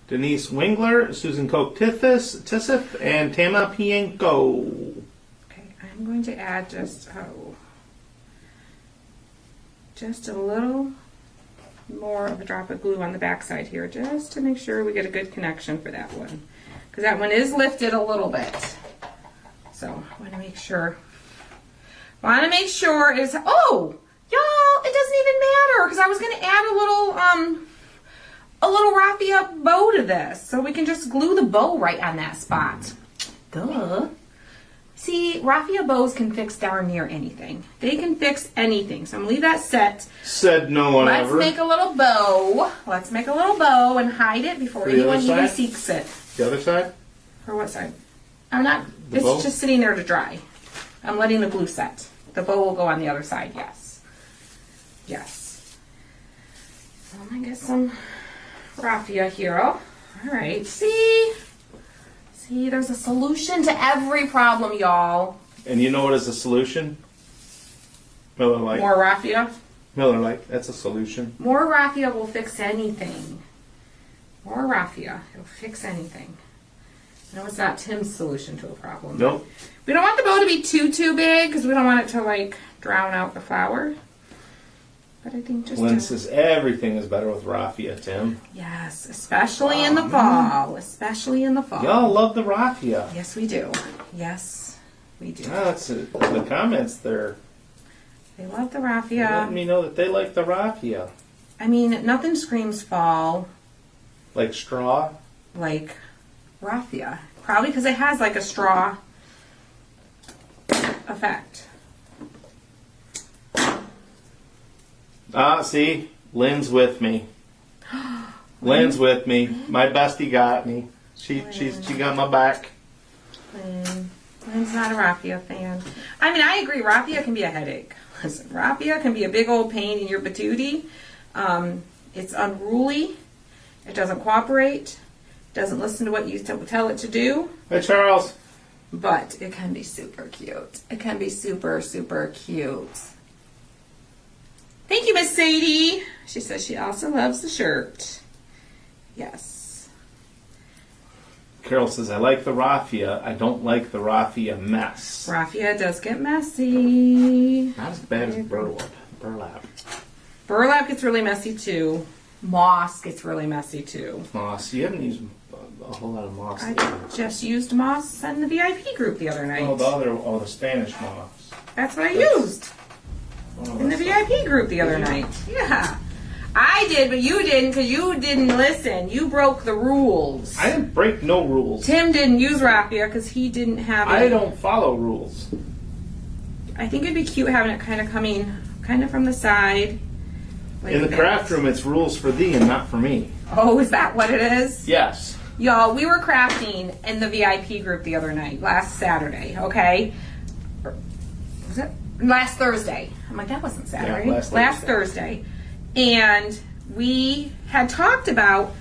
Denise Wingler, Susan Koch Tissif, and Tama Pienko. Okay, I'm going to add just a little more of a drop of glue on the back side here, just to make sure we get a good connection for that one, because that one is lifted a little bit. So I want to make sure. It's, oh, y'all, it doesn't even matter, because I was going to add a little raffia bow to this, so we can just glue the bow right on that spot. Duh. See, raffia bows can fix darn near anything. They can fix anything. So I'm going to leave that set. Said no one Let's ever. make a little bow. Let's make a little bow and hide it before For the anyone other even side? seeks it. The other side? For what side? I'm not, The it's bow? just sitting there to dry. I'm letting the glue set. The bow will go on the other side, yes. Yes. So I'm gonna get some raffia here. All right, see, there's a solution to every problem, y'all. And you know what is a solution? Miller Lite. More raffia. Miller Lite. That's a solution. More raffia will fix anything. More raffia, it'll fix anything. No, it's not Tim's solution to a problem. Nope. We don't want the bow to be too big because we don't want it to like drown out the flower. But I think just Lynn says everything is better with raffia, Tim. yes, especially in the fall. Especially in the fall. Y'all love the raffia. Yes, we do. Yes, we do. That's it. The comments there They love the letting raffia. me know that they like the raffia. I mean, nothing screams fall Like straw. like raffia. Probably because it has like a straw effect. Ah, see? Lynn's with me. Lynn's with me. My bestie got me. She got my back. Lynn's not a raffia fan. I mean, I agree. Raffia can be a headache. Listen, raffia can be a big old pain in your patootie. It's unruly. It doesn't cooperate. Doesn't listen to what you tell it to do. Hey, Charles. But it can be super cute. It can be super, super cute. Thank you, Miss Sadie. She says she also loves the shirt. Yes. Carol says, I like the raffia. I don't like the raffia mess. Raffia does get messy. Not as bad as burlap. Burlap gets really messy too. Moss gets really messy too. Moss. You haven't used a whole lot of moss. I lately. just used moss in the VIP group the other night. The Spanish moss. That's what I used in the VIP group the other night. Yeah. I did, but you didn't because you didn't listen. You broke the rules. I didn't break no rules. Tim didn't use raffia because he didn't have it. I don't follow rules. I think it'd be cute having it kind of coming kind of from the side. Like In the that. craft room, it's rules for thee and not for me. Oh, is that what it is? Yes. Y'all, we were crafting in the VIP group the other night, last Saturday, okay? Was it? Last Thursday. I'm like, that wasn't Saturday. Yeah, last Thursday. And we had talked about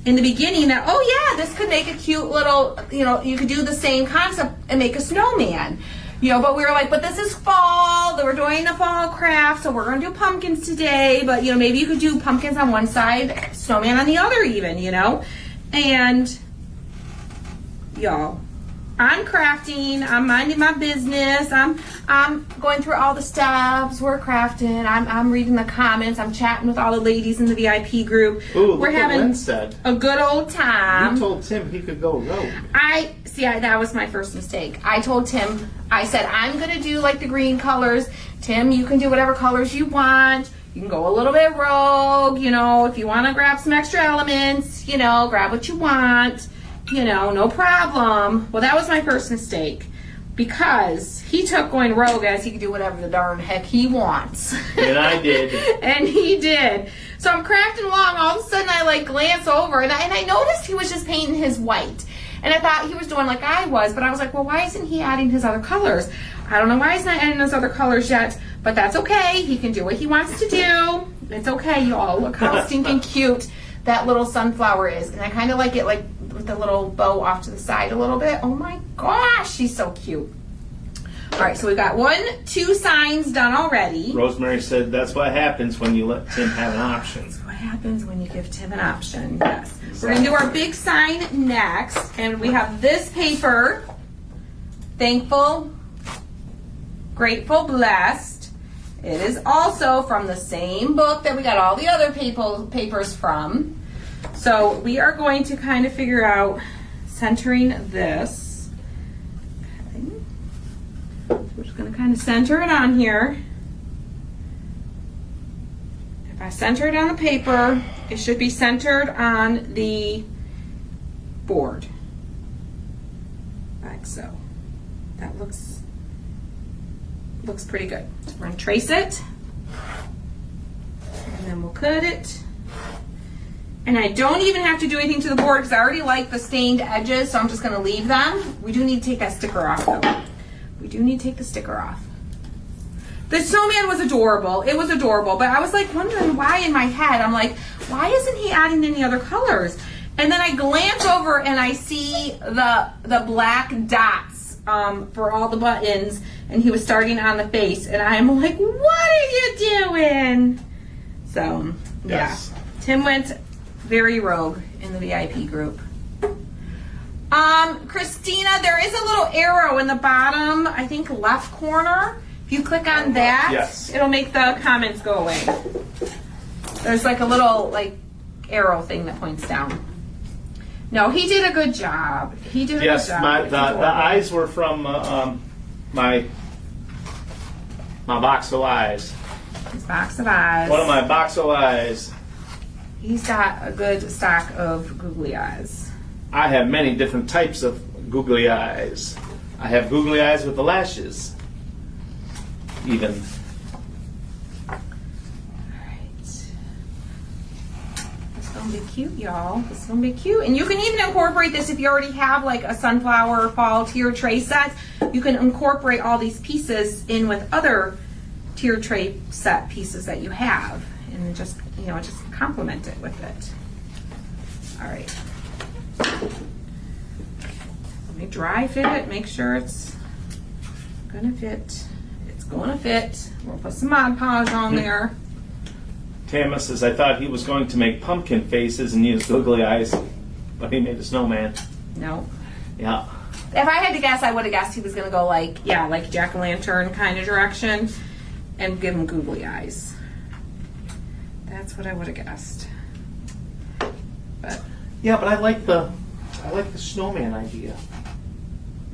in the beginning that, oh yeah, this could make a cute little, you could do the same concept and make a snowman. But we were like, but this is fall, we're doing the fall craft, so we're going to do pumpkins today, but, maybe you could do pumpkins on one side, snowman on the other even, And, y'all, I'm crafting, I'm minding my business, I'm going through all the steps, we're crafting, I'm reading the comments, I'm chatting with all the ladies in the VIP group. Ooh, we're look what having Lynn said. a good old time. You told Tim he could go rogue. That was my first mistake. I told Tim, I said, I'm going to do like the green colors. Tim, you can do whatever colors you want. You can go a little bit rogue, if you want to grab some extra elements, grab what you want, no problem. Well, that was my first mistake because he took going rogue as he could do whatever the darn heck he wants. And I did. And he did. So I'm crafting along. All of a sudden, I glance over and I noticed he was just painting his white. And I thought he was doing like I was, but I was like, well, why isn't he adding his other colors? I don't know why he's not adding those other colors yet, but that's okay. He can do what he wants to do. It's okay, y'all. Look how stinking cute that little sunflower is. And I kind of like it like with the little bow off to the side a little bit. Oh my gosh, she's so cute. All right, so we've got 2 signs done already. Rosemary said that's what happens when you let Tim have an option. That's what happens when you give Tim an option. Yes. We're going to do our big sign next. And we have this paper. Thankful, grateful, blessed. It is also from the same book that we got all the other papers from. So we are going to kind of figure out centering this. Okay. We're just going to kind of center it on here. If I center it on the paper, it should be centered on the board. Like so. That looks pretty good. We're going to trace it. And then we'll cut it. And I don't even have to do anything to the board because I already like the stained edges, so I'm just going to leave them. We do need to take that sticker off, though. We do need to take the sticker off. The snowman was adorable. It was adorable, but I was like wondering why in my head. I'm like, why isn't he adding any other colors? And then I glance over and I see the black dots for all the buttons, and he was starting on the face, and I'm like, what are you doing? So, Yes. yeah. Tim went very rogue in the VIP group. Christina, there is a little arrow in the bottom, I think left corner. If you click on that, Yes. it'll make the comments go away. There's like a little like arrow thing that points down. No, he did a good job. He did a Yes, good job. the eyes were from my box of eyes. His box of eyes. One of my box of eyes. He's got a good stock of googly eyes. I have many different types of googly eyes. I have googly eyes with the lashes. Even. Alright. This is gonna be cute, y'all. This is gonna be cute. And you can even incorporate this if you already have like a sunflower fall tier tray set. You can incorporate all these pieces in with other tier tray set pieces that you have. And just, you know, just complement it with it. Alright. Let me dry fit it, make sure it's gonna fit. It's gonna fit. We'll put some Mod Podge on there. Tama says, I thought he was going to make pumpkin faces and use googly eyes, but he made a snowman. No. Yeah. If I had to guess, I would have guessed he was gonna go like, yeah, like jack-o'-lantern kind of direction and give him googly eyes. That's what I would have guessed. But Yeah, but I like the snowman idea.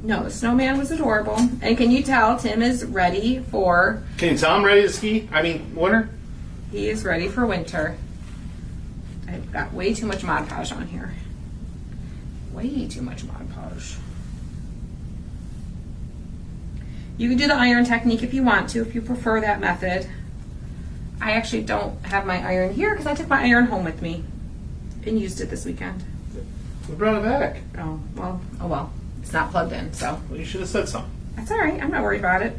no, the snowman was adorable. And can you tell Tim is ready for, Can you tell I'm ready to ski? I mean, winter? he is ready for winter. I've got way too much Mod Podge on here. Way too much Mod Podge. You can do the iron technique if you want to, if you prefer that method. I actually don't have my iron here because I took my iron home with me and used it this weekend. We brought it back. Oh well. It's not plugged in, so Well, you should have said something. that's all right. I'm not worried about it.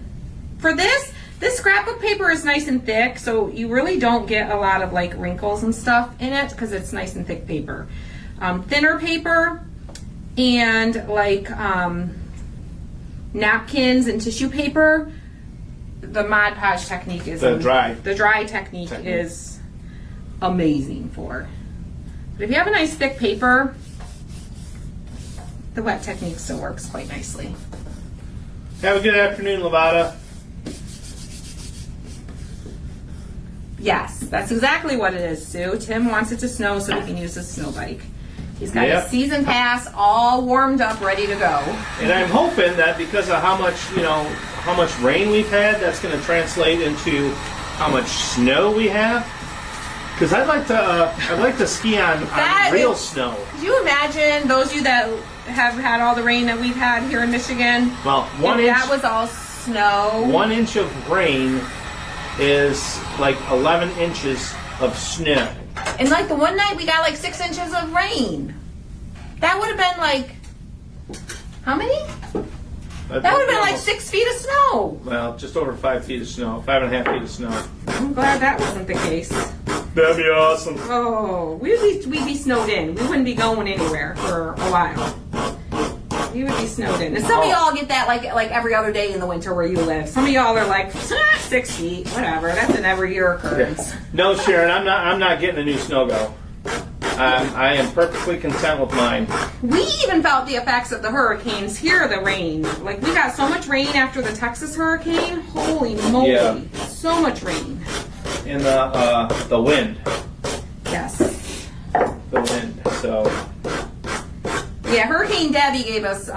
For this scrapbook paper is nice and thick, so you really don't get a lot of like wrinkles and stuff in it because it's nice and thick paper. Thinner paper and like napkins and tissue paper, the Mod Podge technique is The dry technique is amazing for. But if you have a nice thick paper, the wet technique still works quite nicely. Have a good afternoon, Lavada. Yes, that's exactly what it is, Sue. Tim wants it to snow so he can use his snow bike. He's got Yep. his season pass all warmed up, ready to go. And I'm hoping that because of how much rain we've had, that's going to translate into how much snow we have. Because I'd like to ski on real snow. Could you imagine those of you that have had all the rain that we've had here in Michigan? Well, If that was all snow. 1 inch of rain is like 11 inches of snow. And like the one night we got like 6 inches of rain. That would have been like, how many? That would have been like 6 feet of snow. Well, just over 5 feet of snow, 5.5 feet of snow. I'm glad that wasn't the case. That'd be awesome. Oh, we'd be snowed in. We wouldn't be going anywhere for a while. We would be snowed in. And some of y'all get that like every other day in the winter where you live. Some of y'all are like 6 feet, whatever. That's an every year occurrence. No, Sharon, I'm not getting a new snow go. I am perfectly content with mine. We even felt the effects of the hurricanes. Here, the rain. Like we got so much rain after the Texas hurricane. Holy moly! Yeah. So much rain. And the wind. Yes. The wind. So Yeah, Hurricane Debbie gave us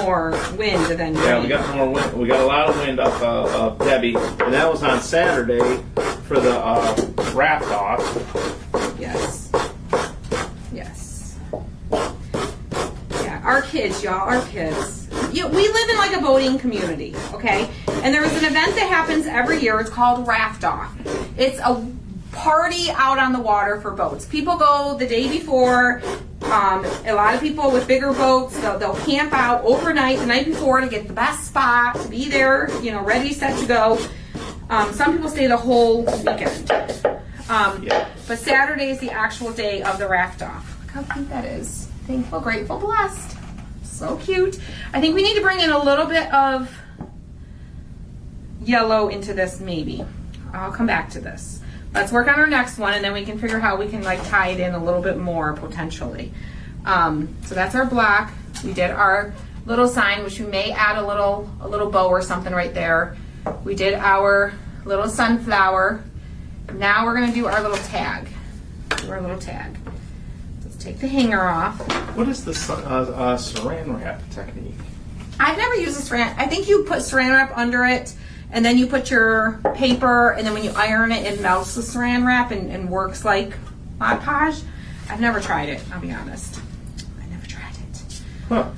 more wind than yeah, rain. we got more wind. We got a lot of wind off of Debbie, and that was on Saturday for the raft off. Yes. Yes. Yeah, our kids, y'all, our kids. We live in like a boating community, okay? And there's an event that happens every year. It's called Raft Off. It's a party out on the water for boats. People go the day before. A lot of people with bigger boats, they'll camp out overnight the night before to get the best spot, to be there, ready, set to go. Some people stay the whole weekend. But Saturday is the actual day of the raft off. Look how cute that is. Thankful, grateful, blessed. So cute. I think we need to bring in a little bit of yellow into this, maybe. I'll come back to this. Let's work on our next one, and then we can figure how we can tie it in a little bit more potentially. So that's our block. We did our little sign, which we may add a little bow or something right there. We did our little sunflower. Now we're gonna do our little tag. Let's take the hanger off. What is the saran wrap technique? I've never used a saran. I think you put saran wrap under it, and then you put your paper, and then when you iron it, it melts the saran wrap and works like Mod Podge. I've never tried it, I'll be honest. I never tried it. Huh.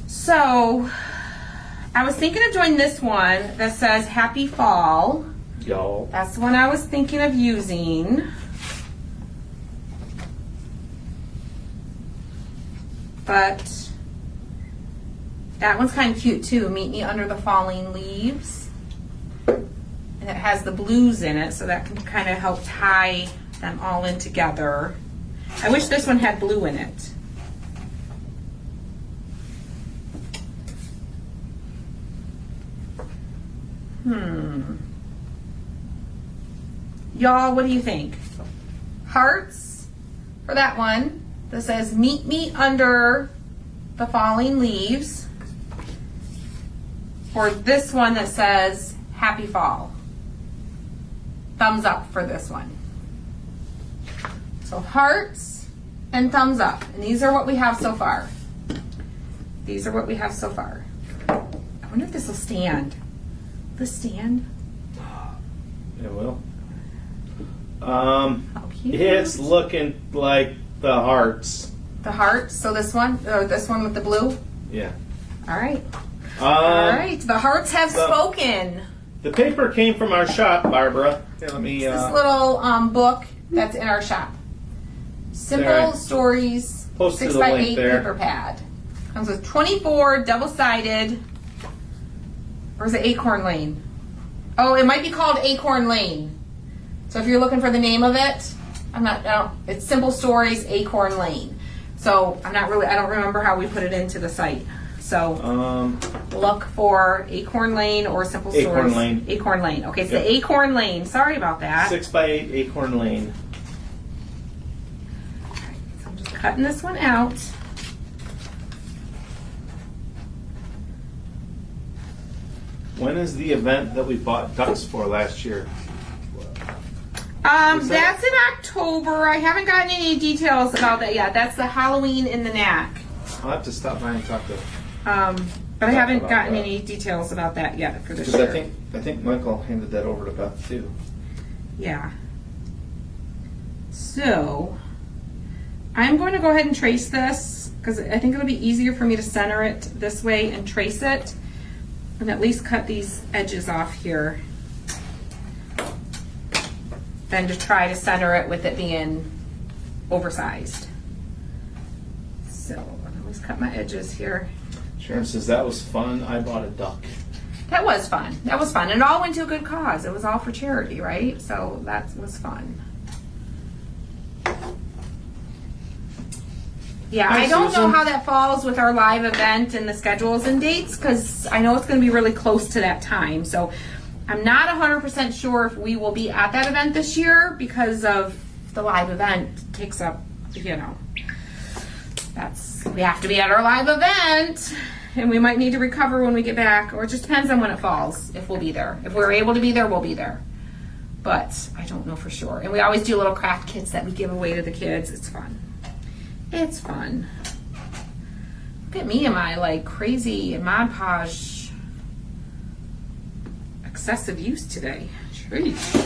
So, I was thinking of doing this one that says Happy Fall. Y'all. That's the one I was thinking of using. But that one's kind of cute too. Meet me under the falling leaves. And it has the blues in it, so that can kind of help tie them all in together. I wish this one had blue in it. Y'all, what do you think? Hearts for that one that says meet me under the falling leaves. Or this one that says happy fall. Thumbs up for this one. So hearts and thumbs up. And these are what we have so far. These are what we have so far. I wonder if this will stand. Will this stand? It will. How cute. It's looking like the hearts. The hearts. So this one, or this one with the blue? Yeah. All right. All right. The hearts have spoken. The paper came from our shop, Barbara. Here, let me. This little book that's in our shop. Simple There. Stories, Posted 6x8 the link there. paper pad. Comes with 24 double-sided. Or is it Acorn Lane? Oh, it might be called Acorn Lane. So if you're looking for the name of it, it's Simple Stories Acorn Lane. So I don't remember how we put it into the site. So look for Acorn Lane or Simple Stories. Acorn Lane. Acorn Lane. Okay, so Yep. the Acorn Lane. Sorry about that. 6x8 Acorn Lane. So I'm just cutting this one out. When is the event that we bought ducks for last year? That's in October. I haven't gotten any details about that yet. That's the Halloween in the Knack. I'll have to stop by and talk to. But I haven't gotten any details about that yet for this Because year. I think Michael handed that over to Beth too. Yeah. So, I'm going to go ahead and trace this because I think it'll be easier for me to center it this way and trace it and at least cut these edges off here than to try to center it with it being oversized. So, I'll always cut my edges here. Sharon says that was fun. I bought a duck. That was fun. That was fun. And it all went to a good cause. It was all for charity, right? So that was fun. Yeah, Hi, I don't know Susan. how that falls with our live event and the schedules and dates because I know it's going to be really close to that time. So I'm not 100% sure if we will be at that event this year because of the live event takes up, we have to be at our live event. And we might need to recover when we get back, or it just depends on when it falls, if we'll be there. If we're able to be there, we'll be there. But I don't know for sure. And we always do little craft kits that we give away to the kids. It's fun. It's fun. Look at me and my crazy Mod Podge excessive use today. Jeez.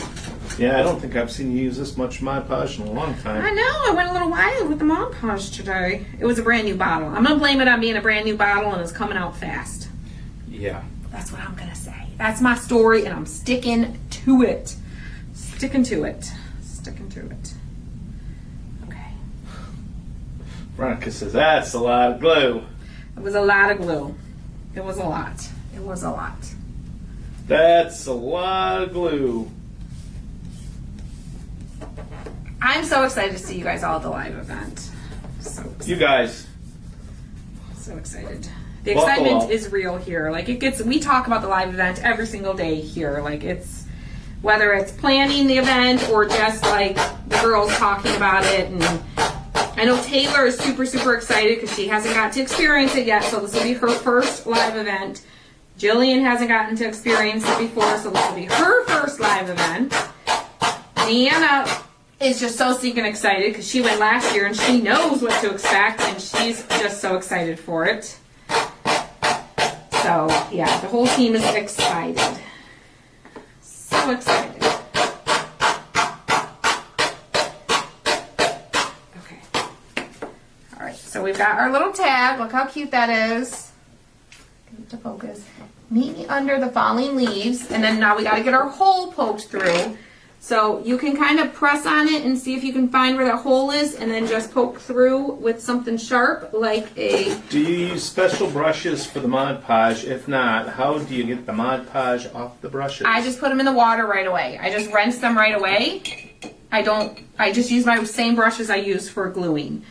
Yeah, I don't think I've seen you use this much Mod Podge in a long time. I know. I went a little wild with the Mod Podge today. It was a brand new bottle. I'm going to blame it on being a brand new bottle and it's coming out fast. Yeah. That's what I'm going to say. That's my story and I'm sticking to it. Sticking to it. sticking to it. Okay. Veronica says, that's a lot of glue. It was a lot of glue. It was a lot. It was a lot. That's a lot of glue. I'm so excited to see you guys all at the live event. So excited. You guys. So excited. The Buckle excitement up. is real here. Like we talk about the live event every single day here. Like whether it's planning the event or just like the girls talking about it. And I know Taylor is super, super excited because she hasn't got to experience it yet. So this will be her first live event. Jillian hasn't gotten to experience it before, so this will be her first live event. Deanna is just so stinking excited because she went last year and she knows what to expect and she's just so excited for it. So yeah, the whole team is excited. So excited. Okay. All right, so we've got our little tag. Look how cute that is. Get it to focus. Meet me under the falling leaves, and then now we got to get our hole poked through. So you can kind of press on it and see if you can find where that hole is, and then just poke through with something sharp like a... Do you use special brushes for the Mod Podge? If not, how do you get the Mod Podge off the brushes? I just put them in the water right away. I just rinse them right away. I just use my same brushes I use for gluing.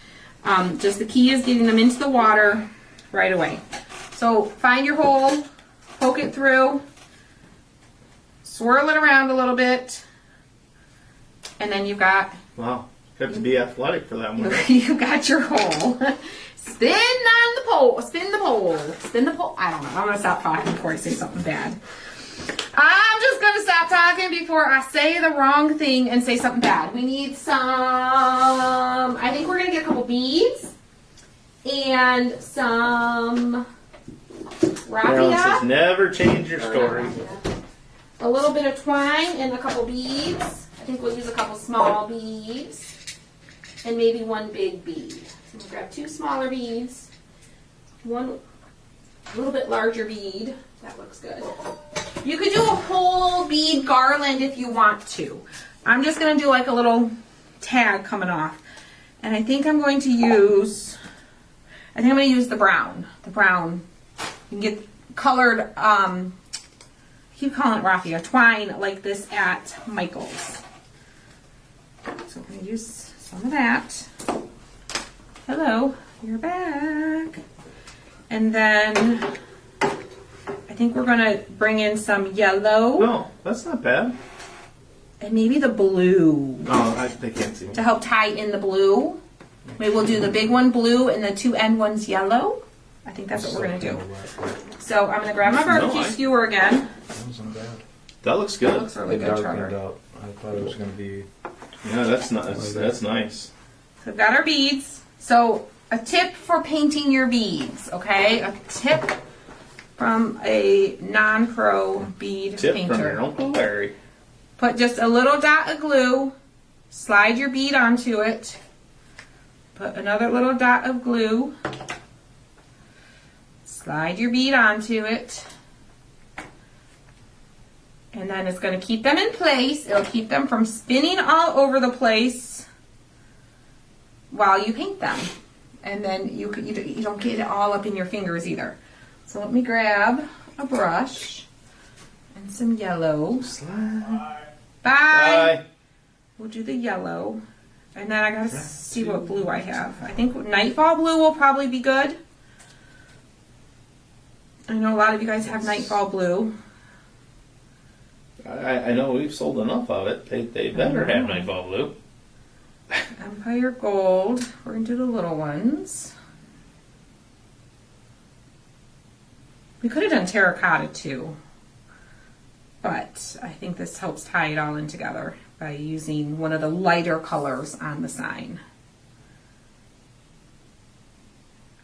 Just the key is getting them into the water right away. So find your hole, poke it through, swirl it around a little bit, and then you've got... Wow, you have to be athletic for that one. You got your hole. Spin on the pole. Spin the pole. Spin the pole. I don't know. I'm going to stop talking before I say something bad. I'm just going to stop talking before I say the wrong thing and say something bad. We need some... I think we're going to get a couple beads and some Carolyn says, raffia. never change your story. A little bit of twine and a couple beads. I think we'll use a couple small beads and maybe one big bead. So we'll grab 2 smaller beads, one a little bit larger bead. That looks good. You could do a whole bead garland if you want to. I'm just going to do like a little tag coming off. And I think I'm going to use, the brown. The brown. You can get colored, I keep calling it raffia, twine like this at Michael's. So we're going to use some of that. Hello, you're back. And then I think we're going to bring in some yellow. No, that's not bad. And maybe the blue. Oh, they can't see me. To help tie in the blue. Maybe we'll do the big one blue and the 2 end ones yellow. I think that's what we're going to do. So I'm going to grab my barbecue skewer again. That wasn't bad. That looks That good. looks really It good, darkened Trevor. up. I thought it was going to be... Yeah, that's nice. So we've got our beads. So a tip for painting your beads, okay? A tip from a non-pro bead Tip painter. from your Uncle Larry. Put just a little dot of glue, slide your bead onto it, put another little dot of glue, slide your bead onto it, and then it's going to keep them in place. It'll keep them from spinning all over the place while you paint them. And then you don't get it all up in your fingers either. So let me grab a brush and some yellow. Slide. Bye. We'll do the yellow. And then I gotta see what blue I have. I think Nightfall blue will probably be good. I know a lot of you guys have Nightfall blue. I know we've sold enough of it. They better have Nightfall Blue. Empire Gold. We're gonna do the little ones. We could have done terracotta too. But I think this helps tie it all in together by using one of the lighter colors on the sign.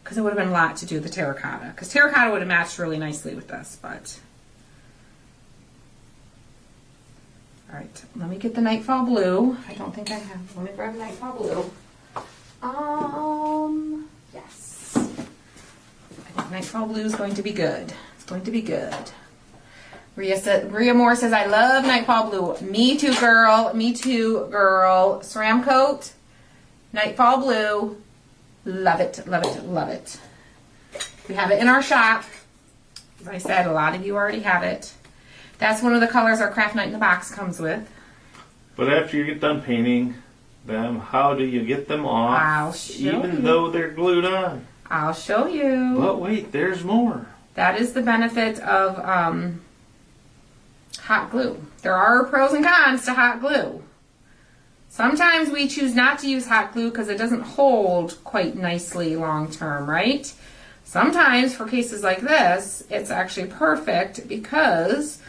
Because it would have been a lot to do the terracotta. Because terracotta would have matched really nicely with this, but... Alright, let me get the Nightfall Blue. I don't think I have. Let me grab Nightfall Blue. Yes. I think Nightfall Blue is going to be good. It's going to be good. Rhea Moore says, I love Nightfall Blue. Me too, girl. Me too, girl. Ceram Coat, Nightfall Blue. Love it, love it, love it. We have it in our shop. As I said, a lot of you already have it. That's one of the colors our Craft Night in the Box comes with. But after you get done painting them, how do you get them off? I'll show even you. though they're glued on? I'll show you. But wait, there's more. That is the benefit of hot glue. There are pros and cons to hot glue. Sometimes we choose not to use hot glue because it doesn't hold quite nicely long term, right? Sometimes for cases like this, it's actually perfect because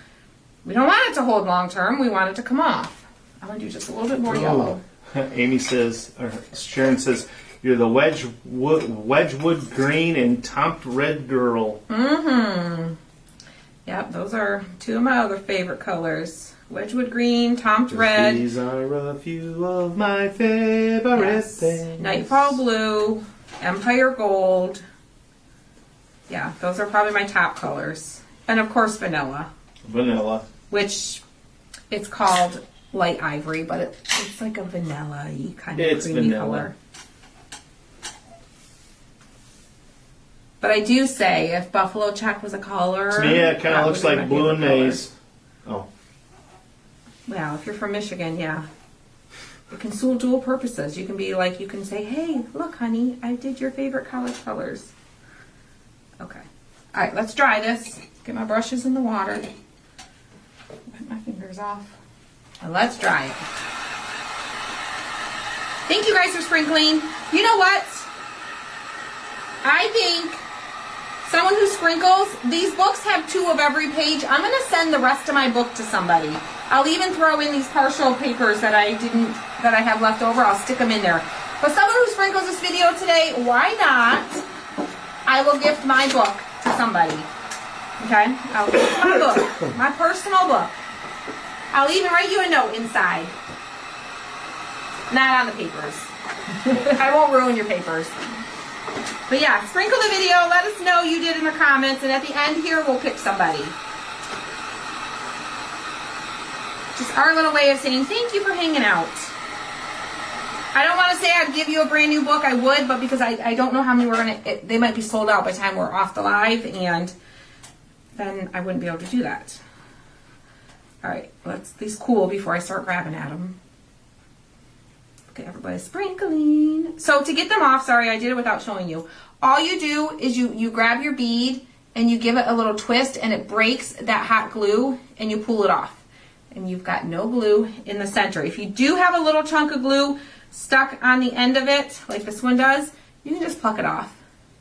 we don't want it to hold long term. We want it to come off. I'm going to do just a little bit more yellow. Amy says, or Sharon says, you're the Wedgwood green and topped red girl. Mm-hmm. Yep, those are two of my other favorite colors. Wedgwood green, topped red. These are a few of my favorite things. Nightfall blue, Empire gold. Yeah, those are probably my top colors. And of course vanilla. Vanilla. Which it's called light ivory, but it's like a vanilla-y kind of creamy color. But I do say, if buffalo check was a color... To me, it kind of looks like blue and maize. Oh. Well, if you're from Michigan, yeah. It can serve dual purposes. You can be like, you can say, hey, look, honey, I did your favorite college colors. Okay. All right, let's dry this. Get my brushes in the water. Wipe my fingers off. And let's dry it. Thank you guys for sprinkling. You know what? I think someone who sprinkles, these books have 2 of every page. I'm going to send the rest of my book to somebody. I'll even throw in these partial papers that I have left over. I'll stick them in there. But someone who sprinkles this video today, why not? I will gift my book to somebody. Okay? I'll gift my book, my personal book. I'll even write you a note inside. Not on the papers. I won't ruin your papers. But yeah, sprinkle the video. Let us know you did in the comments. And at the end here, we'll pick somebody. Just our little way of saying thank you for hanging out. I don't want to say I'd give you a brand new book. I would, but because I don't know how many we're going to... They might be sold out by the time we're off the live. And then I wouldn't be able to do that. All right, let's these cool before I start grabbing at them. Okay, everybody's sprinkling. So to get them off, sorry, I did it without showing you. All you do is you grab your bead and you give it a little twist and it breaks that hot glue and you pull it off. And you've got no glue in the center. If you do have a little chunk of glue stuck on the end of it, like this one does, you can just pluck it off.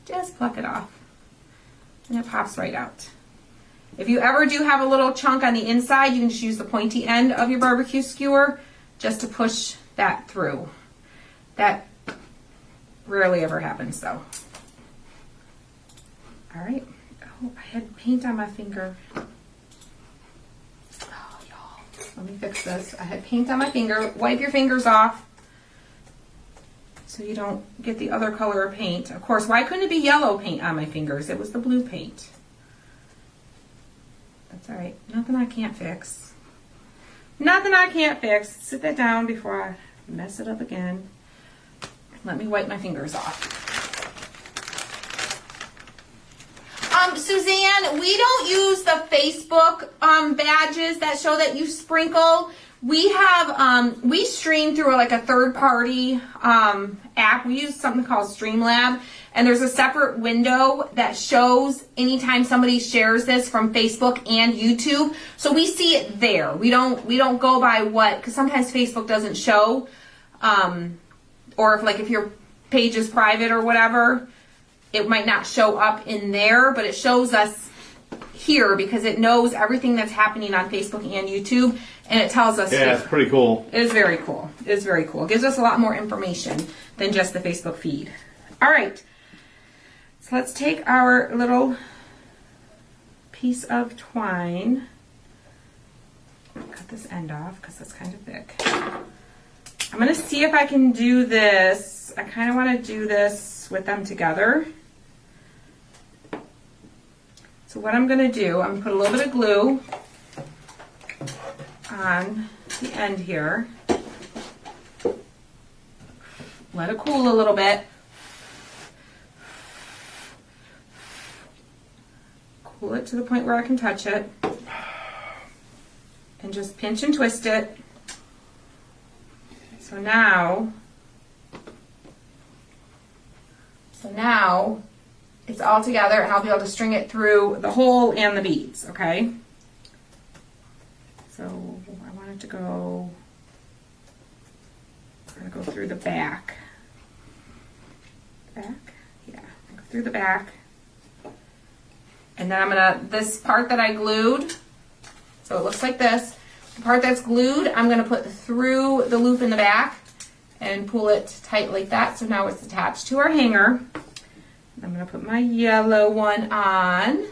Just pluck it off. And it pops right out. If you ever do have a little chunk on the inside, you can just use the pointy end of your barbecue skewer just to push that through. That rarely ever happens though. All right. Oh, I had paint on my finger. Oh, y'all. Let me fix this. I had paint on my finger. Wipe your fingers off so you don't get the other color of paint. Of course, why couldn't it be yellow paint on my fingers? It was the blue paint. That's all right. Nothing I can't fix. Nothing I can't fix. Sit that down before I mess it up again. Let me wipe my fingers off. Suzanne, we don't use the Facebook badges that show that you sprinkle. We have, we stream through like a third-party app. We use something called Streamlab, and there's a separate window that shows anytime somebody shares this from Facebook and YouTube. So we see it there. We don't go by what, because sometimes Facebook doesn't show, or if your page is private or whatever, it might not show up in there, but it shows us here because it knows everything that's happening on Facebook and YouTube, and it tells us. Yeah, it's pretty cool. It is very cool. It is very cool. It gives us a lot more information than just the Facebook feed. All right. So let's take our little piece of twine. Cut this end off because it's kind of thick. I'm going to see if I can do this. I kind of want to do this with them together. So what I'm going to do, I'm going to put a little bit of glue on the end here. Let it cool a little bit. Cool it to the point where I can touch it. And just pinch and twist it. So now it's all together and I'll be able to string it through the hole and the beads, okay? So I want it to go, I'm gonna go through the back. Back? Yeah, go through the back. And then I'm gonna, this part that I glued, so it looks like this, the part that's glued, I'm gonna put through the loop in the back and pull it tight like that. So now it's attached to our hanger. I'm gonna put my yellow one on.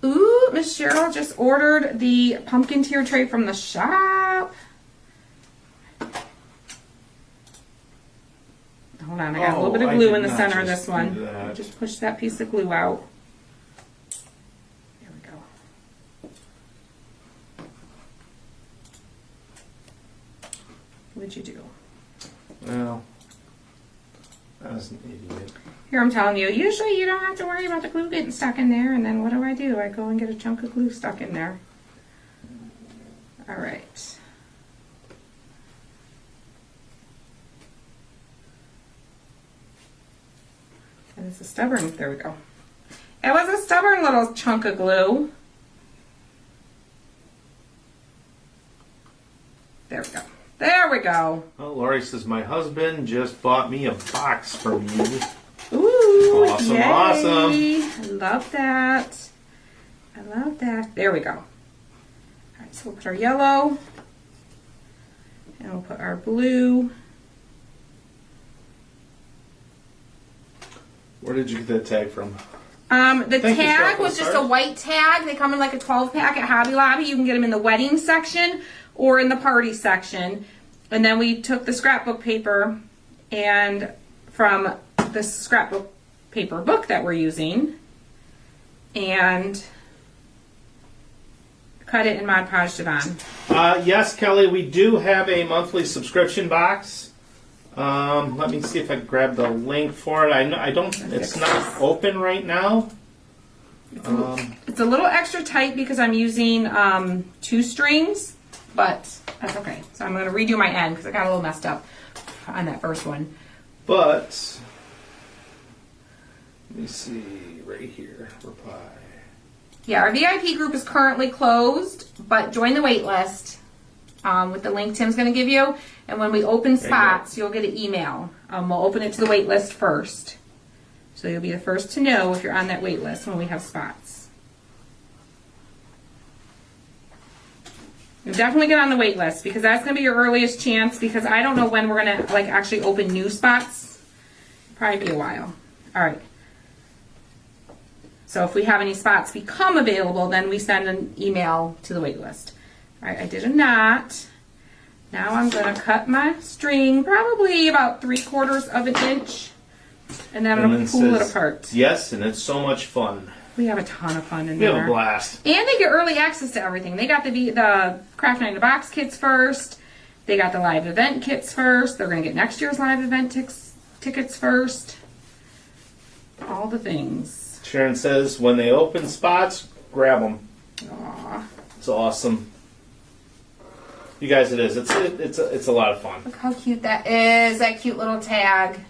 Ooh, Miss Cheryl just ordered the pumpkin tier tray from the shop. Hold on, I got a little bit of glue in the center of this one. I'll just push that piece of glue out. There we go. What'd you do? Well, I was an idiot. Here, I'm telling you, usually you don't have to worry about the glue getting stuck in there, and then what do? I go and get a chunk of glue stuck in there. All right. And it's a stubborn, there we go. It was a stubborn little chunk of glue. There we go. There we go. Well, Lori says, my husband just bought me a box from you. Ooh, awesome, yay. awesome. I love that. I love that. There we go. All right, so we'll put our yellow, and we'll put our blue. Where did you get that tag from? The Thank you, tag Sparkle was just a Stars. white tag. They come in like a 12-pack at Hobby Lobby. You can get them in the wedding section or in the party section. And then we took the scrapbook paper and from the scrapbook paper book that we're using and cut it and Mod Podged it on. Yes, Kelly, we do have a monthly subscription box. Let me see if I can grab the link for it. I don't. It's not open right now. It's a little extra tight because I'm using 2 strings, but that's okay. So I'm going to redo my end because I got a little messed up on that first one. But let me see right here. Reply. Yeah, our VIP group is currently closed, but join the wait list with the link Tim's going to give you. And when we open spots, you'll get an email. We'll open it to the wait list first. So you'll be the first to know if you're on that wait list when we have spots. You'll definitely get on the wait list because that's going to be your earliest chance because I don't know when we're going to like actually open new spots. Probably be a while. All right. So if we have any spots become available, then we send an email to the wait list. All right, I did a knot. Now I'm going to cut my string probably about 3/4 of an inch. And then I'm going to pull it apart. Yes, and it's so much fun. We have a ton of fun in We there. have a blast. And they get early access to everything. They got the Craft Night in a Box kits first. They got the live event kits first. They're going to get next year's live event tickets first. All the things. Sharon says when they open spots, grab them. Aww. It's awesome. You guys, it is. It's a lot of fun. Look how cute that is. That cute little tag.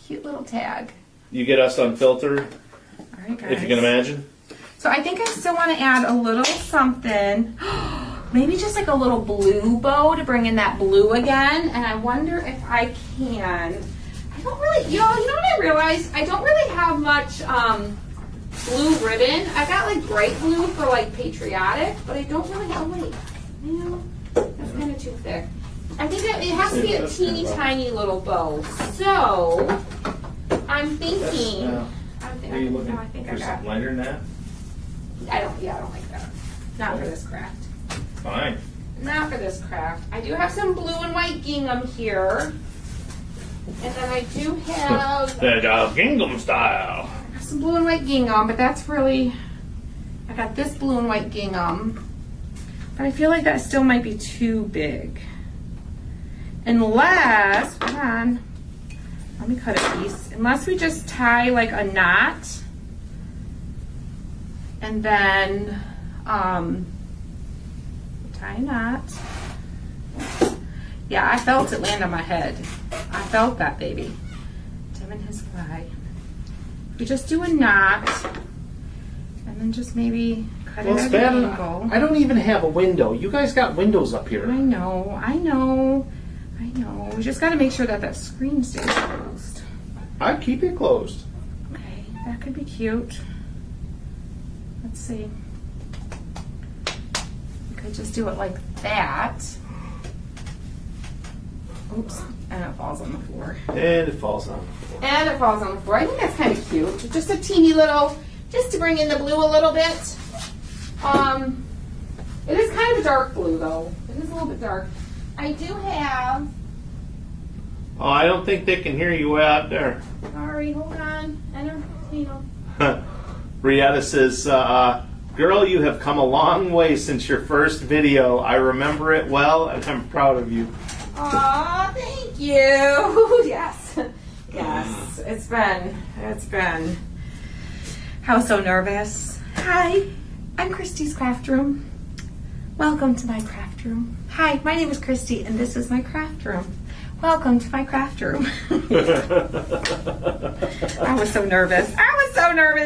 Cute little tag. You get us unfiltered, All right, guys. if you can imagine. So I think I still want to add a little something. Maybe just like a little blue bow to bring in that blue again. And I wonder if I can. I don't really, you know what I realized? I don't really have much blue ribbon. I've got like bright blue for like patriotic, but I don't really have, wait, man, that's kind of too thick. I think that it has to be a teeny tiny little bow. So I'm thinking, Are you looking I think I for got something lighter than that? I don't like that. Not for this craft. Fine. Not for this craft. I do have some blue and white gingham here. And then I do have That gingham style. some blue and white gingham, but that's really, I got this blue and white gingham, but I feel like that still might be too big. Unless, hold on, let me cut a piece. Unless we just tie like a knot and then tie a knot. Yeah, I felt it land on my head. I felt that, baby. Tim and his fly. We just do a knot and then just maybe cut it at an angle. I don't even have a window. You guys got windows up here. I know. We just got to make sure that that screen stays closed. I'd keep it closed. Okay, that could be cute. Let's see. We could just do it like that. Oops, and it falls on the floor. And it falls on the floor. And it falls on the floor. I think that's kind of cute. Just a teeny little, just to bring in the blue a little bit. It is kind of a dark blue though. It is a little bit dark. I do have. Oh, I don't think they can hear you way out there. Sorry, hold on. Brietta says, girl, you have come a long way since your first video. I remember it well, and I'm proud of you. Aw, thank you. Yes. Yes. It's been. I was so nervous. Hi, I'm Christy's craft room. Welcome to my craft room. Hi, my name is Christy, and this is my craft room. Welcome to my craft room. I was so nervous.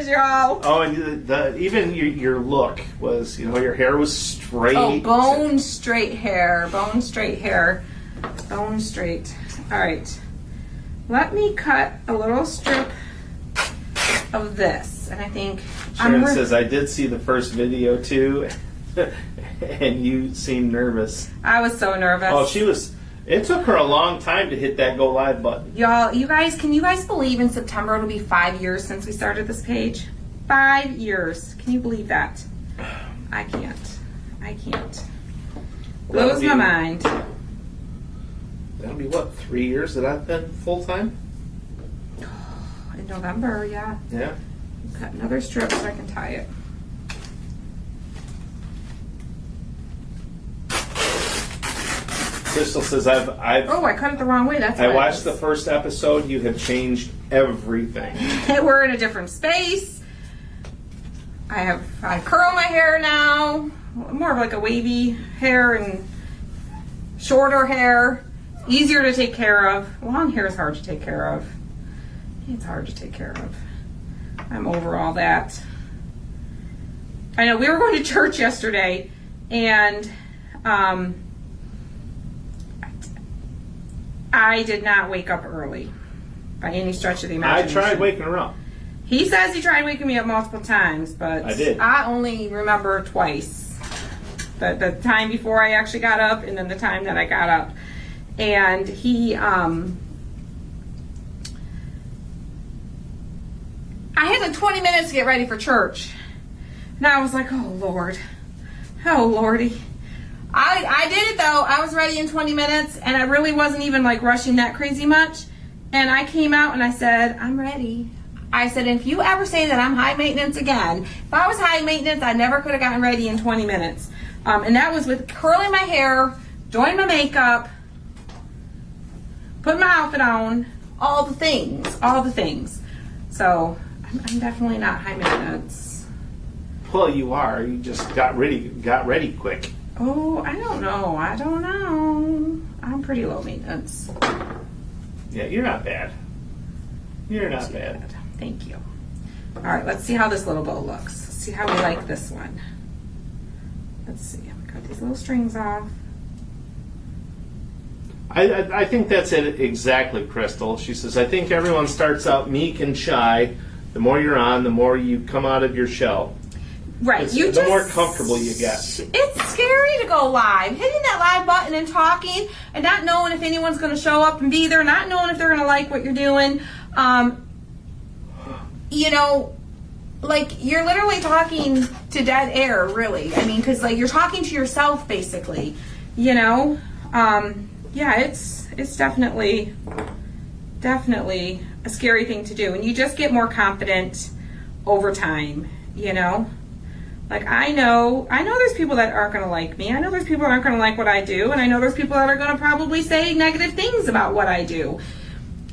Y'all. Oh, and even your look was, your hair was straight. Oh, bone straight hair. Bone straight. All right. Let me cut a little strip of this, and I think Sharon says, I did see the first video too, and you seemed nervous. I was so nervous. Oh, she was. It took her a long time to hit that go live button. Y'all, can you guys believe in September it'll be 5 years since we started this page? 5 years. Can you believe that? I can't. Blows my mind. That'll be what, 3 years that I've been full time? In November, yeah. Yeah. Cut another strip so I can tie it. Crystal says, I've Oh, I cut it the wrong way. That's I why watched the first episode. You have changed everything. We're in a different space. I curl my hair now. More of like a wavy hair and shorter hair. Easier to take care of. Long hair is hard to take care of. It's hard to take care of. I'm over all that. I know we were going to church yesterday, and I did not wake up early by any stretch of the imagination. I tried waking her up. He says he tried waking me up multiple times, but I did. I only remember twice. The time before I actually got up, and then the time that I got up. And he, I had like 20 minutes to get ready for church. And I was like, oh Lord. Oh Lordy. I did it though. I was ready in 20 minutes, and I really wasn't even like rushing that crazy much. And I came out and I said, I'm ready. I said, if you ever say that I'm high maintenance again, if I was high maintenance, I never could have gotten ready in 20 minutes. And that was with curling my hair, doing my makeup, putting my outfit on, all the things. So I'm definitely not high maintenance. Well, you are. You just got ready quick. Oh, I don't know. I'm pretty low maintenance. Yeah, you're not bad. You're not bad. Thank you. All right, let's see how this little bow looks. Let's see how we like this one. Let's see. I'm gonna cut these little strings off. I think that's it exactly, Crystal. She says, I think everyone starts out meek and shy. The more you're on, the more you come out of your shell. Right. The more comfortable you get. It's scary to go live. Hitting that live button and talking and not knowing if anyone's going to show up and be there, not knowing if they're going to like what you're doing. Like you're literally talking to dead air, really. I mean, because like you're talking to yourself, basically. Yeah, it's definitely a scary thing to do, and you just get more confident over time. Like, I know there's people that aren't going to like me. I know there's people that aren't going to like what I do. And I know there's people that are going to probably say negative things about what I do.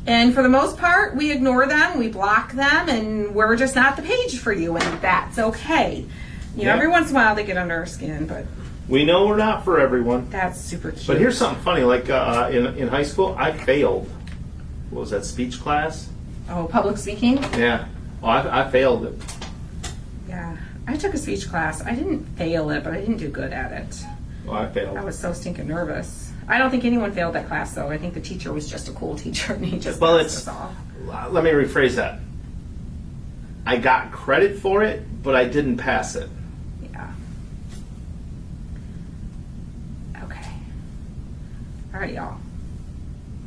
And for the most part, we ignore them, we block them, and we're just not the page for you. And that's okay. You know, every once in a while they get under our skin, but We know we're not for everyone. that's super cute. But here's something funny. Like in high school, I failed. What was that, speech class? Oh, public speaking? Yeah. Well, I failed it. Yeah. I took a speech class. I didn't fail it, but I didn't do good at it. Well, I failed. I was so stinking nervous. I don't think anyone failed that class, though. I think the teacher was just a cool teacher, and he just Well, passed us all. Let me rephrase that. I got credit for it, but I didn't pass it. Yeah. Okay. All right, y'all.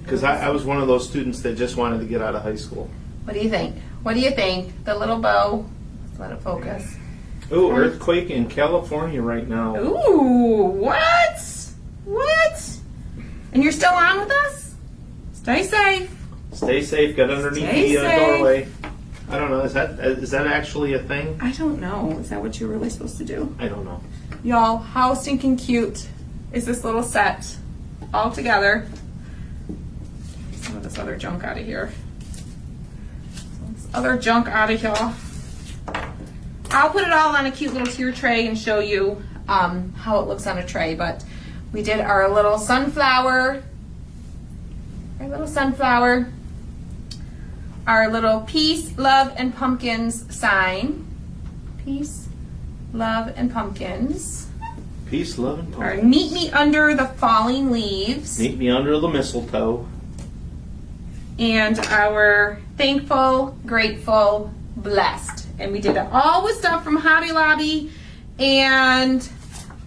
Because I was one of those students that just wanted to get out of high school. What do you think? What do you think? The little bow. Let's let it focus. Ooh, earthquake in California right now. Ooh, what? What? And you're still on with us? Stay safe. Stay safe. Get underneath Stay the safe. doorway. I don't know. Is that actually a thing? I don't know. Is that what you're really supposed to do? I don't know. Y'all, how stinking cute is this little set all together? Get some of this other junk out of here. This other junk out of here. I'll put it all on a cute little tier tray and show you how it looks on a tray. But we did our little sunflower. Our little peace, love, and pumpkins sign. Peace, love, and pumpkins. Peace, love, and Our pumpkin. meet me under the falling leaves. Meet me under the mistletoe. And our thankful, grateful, blessed. And we did it all with stuff from Hobby Lobby and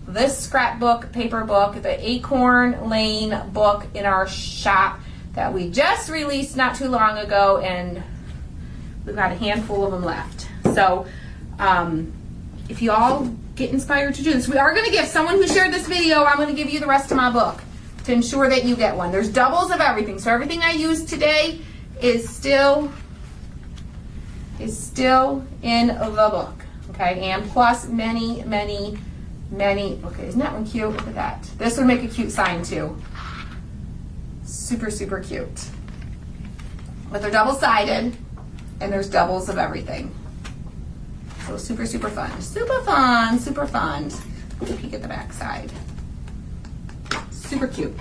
this scrapbook, paper book, the Acorn Lane book in our shop that we just released not too long ago, and we've got a handful of them left. So if you all get inspired to do this, we are going to give someone who shared this video, I'm going to give you the rest of my book to ensure that you get one. There's doubles of everything. So everything I used today is still in the book. Okay, and plus many. Okay, isn't that one cute? Look at that. This would make a cute sign too. Super, super cute. But they're double-sided, and there's doubles of everything. So super, super fun. Super fun, super fun. Let me peek at the back side. Super cute.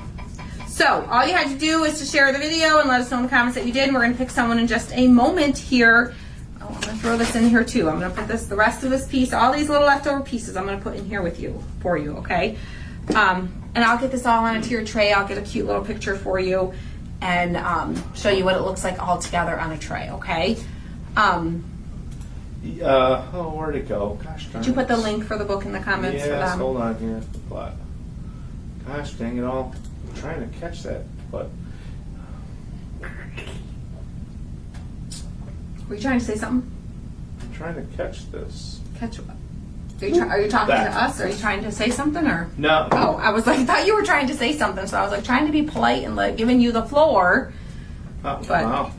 So all you had to do is to share the video and let us know in the comments that you did. And we're going to pick someone in just a moment here. Oh, I'm going to throw this in here too. I'm going to put the rest of this piece, all these little leftover pieces, I'm going to put in here for you, okay? And I'll get this all on a tier tray. I'll get a cute little picture for you and show you what it looks like all together on a tray, okay? Where'd it go? Gosh darn Did you put the it. link for the book in the comments for Yes, them? hold on here. But, gosh dang it all. I'm trying to catch that, but Were you trying to say something? I'm trying to catch this. Catch what? Are you talking That. to us? Are you trying to say something or? No. Oh, I was like, I thought you were trying to say something, so I was like trying to be polite and like giving you the floor. Oh, But- wow.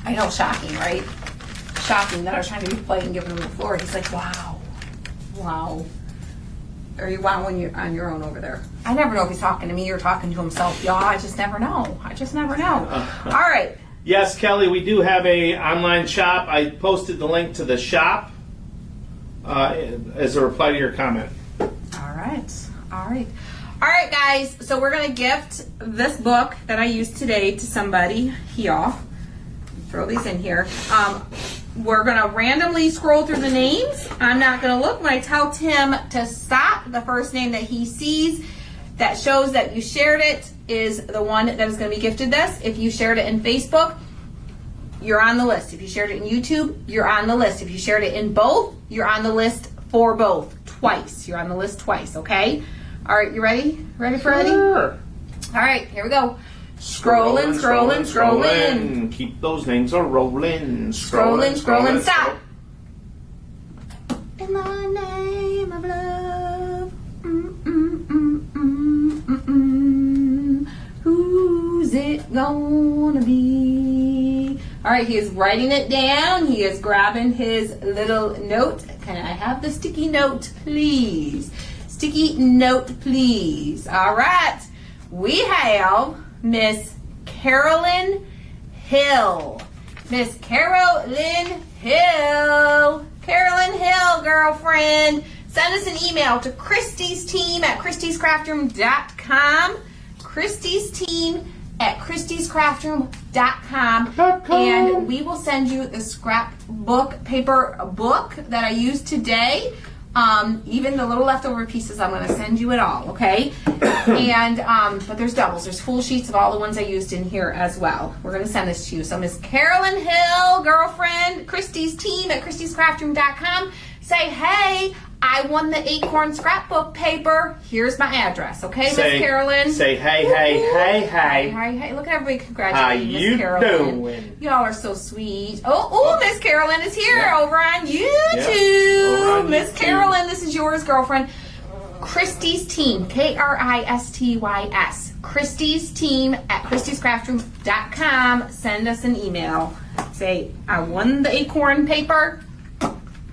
I know, shocking, right? Shocking that I was trying to be polite and giving him the floor. He's like, wow. Or you wow when you're on your own over there. I never know if he's talking to me or talking to himself, y'all. I just never know. All right. Yes, Kelly, we do have a online shop. I posted the link to the shop as a reply to your comment. All right, guys. So we're gonna gift this book that I used today to somebody here. Throw these in here. We're gonna randomly scroll through the names. I'm not gonna look. When I tell Tim to stop, the first name that he sees that shows that you shared it is the one that is gonna be gifted this. If you shared it in Facebook, you're on the list. If you shared it in YouTube, you're on the list. If you shared it in both, you're on the list for both. Twice. You're on the list twice, okay? All right, you ready? Ready for Eddie? Sure. All right, here we go. Scrolling. Keep those names a rolling. Scrolling. Stop. In the name of love. Who's it gonna be? All right, he is writing it down. He is grabbing his little note Can I have the sticky note, please? Sticky note, please. All right. We have Miss Carolyn Hill. Miss Carolyn Hill. Carolyn Hill, girlfriend. Send us an email to Christy's team at christyscraftroom.com. Christy's team at christyscraftroom.com, and we will send you the scrapbook paper book that I used today. Even the little leftover pieces, I'm going to send you it all, okay? And but there's doubles. There's full sheets of all the ones I used in here as well. We're going to send this to you. So Miss Carolyn Hill, girlfriend, Christy's team at christyscraftroom.com. Say, hey, I won the acorn scrapbook paper. Here's my address, okay, Miss Carolyn? Say, hey, hey, hey, hey. Hey, look at everybody congratulating How Miss you Carolyn. doing? Y'all are so sweet. Oh, Miss Carolyn is here over on YouTube. Over on Miss YouTube. Carolyn, this is yours, girlfriend. Christy's team, Kristys. Christy's team at christyscraftroom.com. Send us an email. Say, I won the acorn paper.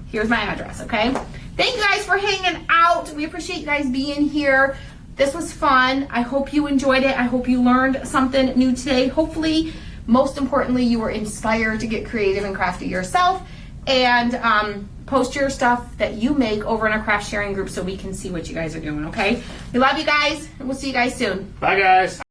Here's my address, okay? Thank you guys for hanging out. We appreciate you guys being here. This was fun. I hope you enjoyed it. I hope you learned something new today. Hopefully, most importantly, you were inspired to get creative and crafty yourself. And post your stuff that you make over in our craft sharing group so we can see what you guys are doing, okay? We love you guys, and we'll see you guys soon. Bye, guys.